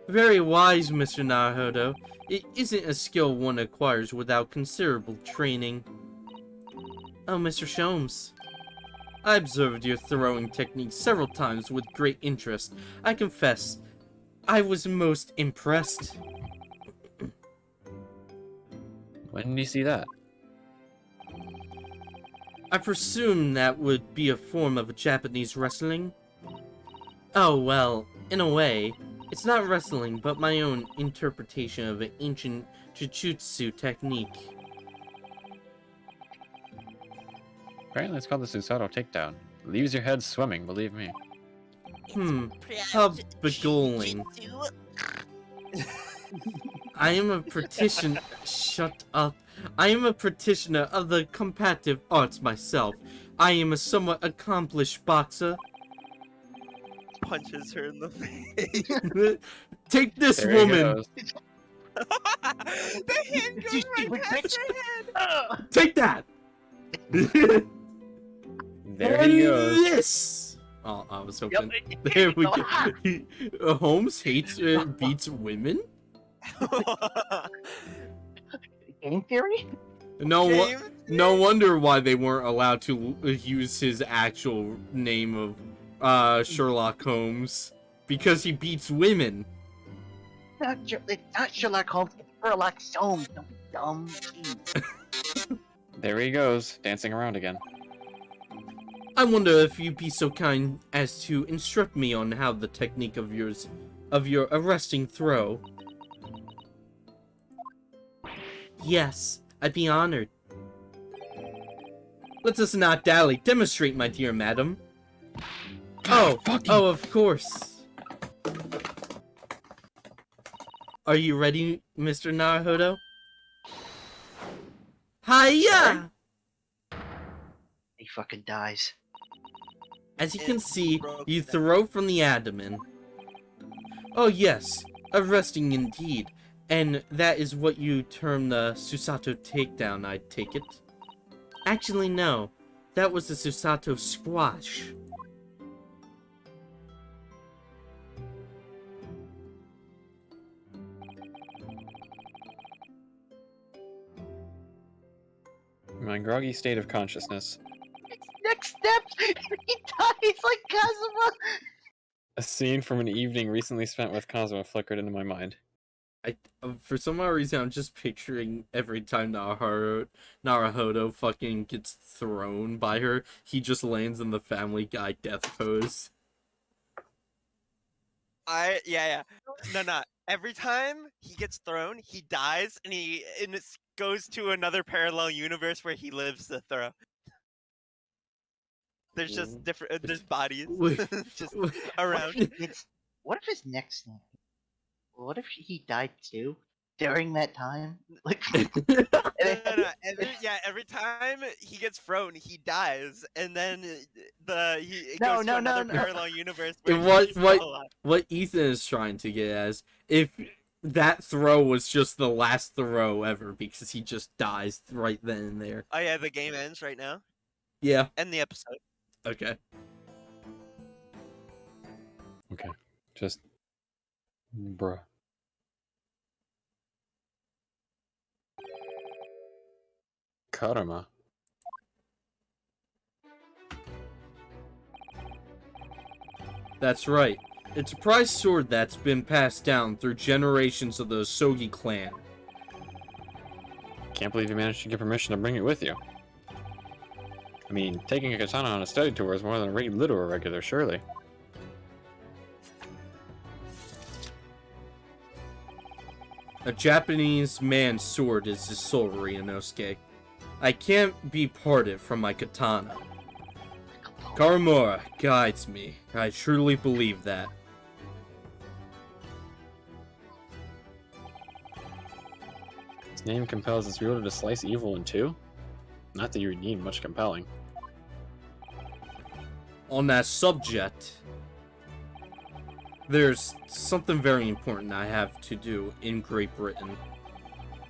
Very wise, Mr. Naruhodo. It isn't a skill one acquires without considerable training. Oh, Mr. Sholmes. I observed your throwing technique several times with great interest. I confess, I was most impressed. When did you see that? I presume that would be a form of Japanese wrestling? Oh, well, in a way, it's not wrestling, but my own interpretation of an ancient jujutsu technique. Apparently it's called the Susato Takedown. Leaves your head swimming, believe me. How beguiling. I am a practitioner. Shut up. I am a practitioner of the combative arts myself. I am a somewhat accomplished boxer. Punches her in the face. Take this, There he woman! goes. The hand You goes right stupid past bitch. her head. Ugh. Take that! There he goes. This! Oh, I was hoping. There we go. Holmes hates, beats women? Game theory? No, Game? no wonder why they weren't allowed to use his actual name of Sherlock Holmes. Because he beats women. It's not Sherlock Holmes, it's Sherlock Holmes. Don't be dumb. Jeez. There he goes, dancing around again. I wonder if you'd be so kind as to instruct me on how the technique of your arresting throw. Yes, I'd be honored. Let us not dally. Demonstrate, my dear madam. God, fucking- Oh, of course. Are you ready, Mr. Naruhodo? Hiya! He fucking dies. As you can see, broke you down. throw from the abdomen. Oh yes, arresting indeed. And that is what you term the Susato takedown, I take it? Actually, no. That was the Susato squash. My groggy state of consciousness. Next steps! He dies like Kazuma! A scene from an evening recently spent with Kazuma flickered into my mind. For some odd reason, I'm just picturing every time Naruhodo fucking gets thrown by her, he just lands in the Family Guy death pose. Yeah. No. Every time he gets thrown, he dies, and it goes to another parallel universe where he lives the throw. There's just different. There's bodies Wait, just wait. around. What if his next name? What if he died too during that time? Like, No. Every time he gets thrown, he dies, and then it No, goes no, to no, another no. parallel universe And where he's what- still alive. What Ethan is trying to get as if that throw was just the last throw ever because he just dies right then and there. Oh yeah, the game ends right now. Yeah, End the episode. okay. Okay. Just. Bruh. Karma. That's right. It's a prized sword that's been passed down through generations of the Sogi clan. Can't believe you managed to get permission to bring it with you. I mean, taking a katana on a study tour is more than a little irregular, surely. A Japanese man's sword is his soul, Ryunosuke. I can't be parted from my katana. Karamura guides me. I truly believe that. His name compels its wielder to slice evil in two? Not that you would need much compelling. On that subject, there's something very important I have to do in Great Britain,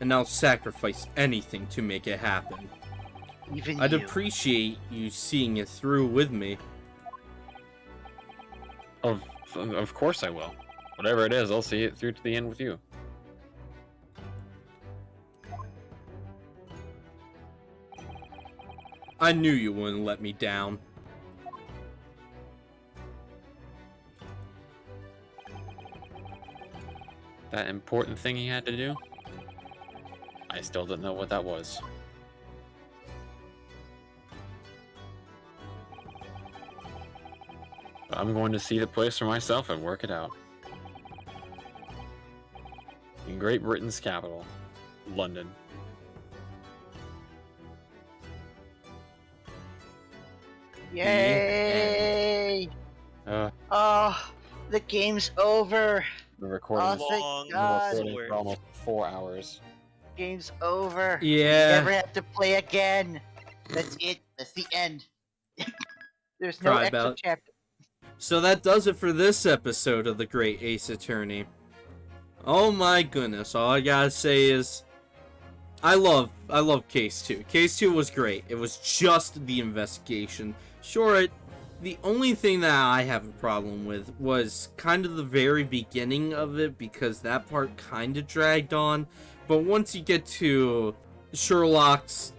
and I'll sacrifice anything to make it happen. Even I'd you. appreciate you seeing it through with me. Of course I will. Whatever it is, I'll see it through to the end with you. I knew you wouldn't let me down. That important thing he had to do? I still didn't know what that was. But I'm going to see the place for myself and work it out. In Great Britain's capital, London. Yay! Oh, the game's over. The recording Oh, thank Long God. for almost 4 hours. Game's over. Yeah. Never have to play again. That's it. That's the end. There's no Cry extra about it. chapter. So that does it for this episode of The Great Ace Attorney. Oh my goodness, all I gotta say is I love Case 2. Case 2 was great. It was just the investigation. Sure, the only thing that I have a problem with was kind of the very beginning of it, because that part kind of dragged on. But once you get to Sherlock's...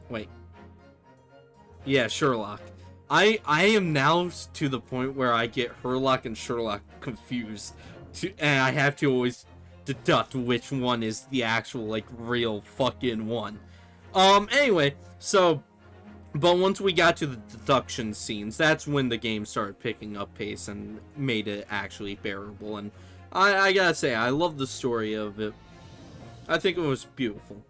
Wait. Yeah, Sherlock. I am now to the point where I get Herlock and Sherlock confused. And I have to always deduct which one is the actual, like, real fucking one. Anyway, so... But once we got to the deduction scenes, that's when the game started picking up pace and made it actually bearable. And I gotta say, I love the story of it. I think it was beautiful.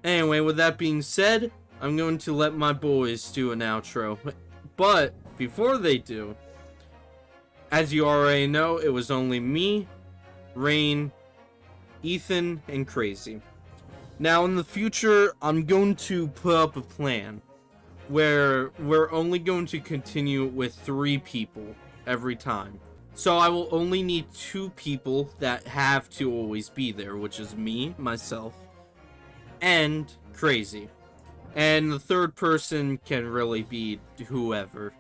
Anyway, with that being said, I'm going to let my boys do an outro. But before they do, as you already know, it was only me, Rain, Ethan, and Crazy. Now in the future, I'm going to put up a plan where we're only going to continue with 3 people every time. So I will only need 2 people that have to always be there, which is me, myself, and Crazy. And the third person can really be whoever.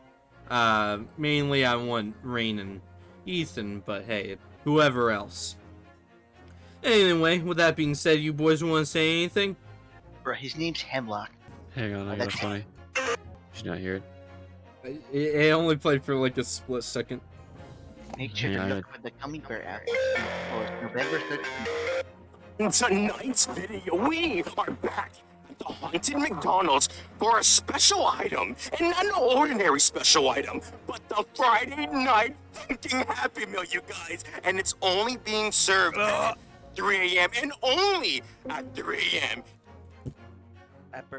Mainly I want Rain and Ethan, but hey, whoever else. Anyway, with that being said, you boys want to say anything? Bro, his name's Hemlock. Hang on, I got a funny. She's not here. It only played for like a split second. Make sure Yeah, to I- look for the Gummy Bear app. Oh, it's November 13th. Tonight's video, we are back at the Haunted McDonald's for a special item. And not an ordinary special item, but the Friday Night Thinking Happy Meal, you guys. And it's only being served at 3 a.m. and only at 3 a.m. At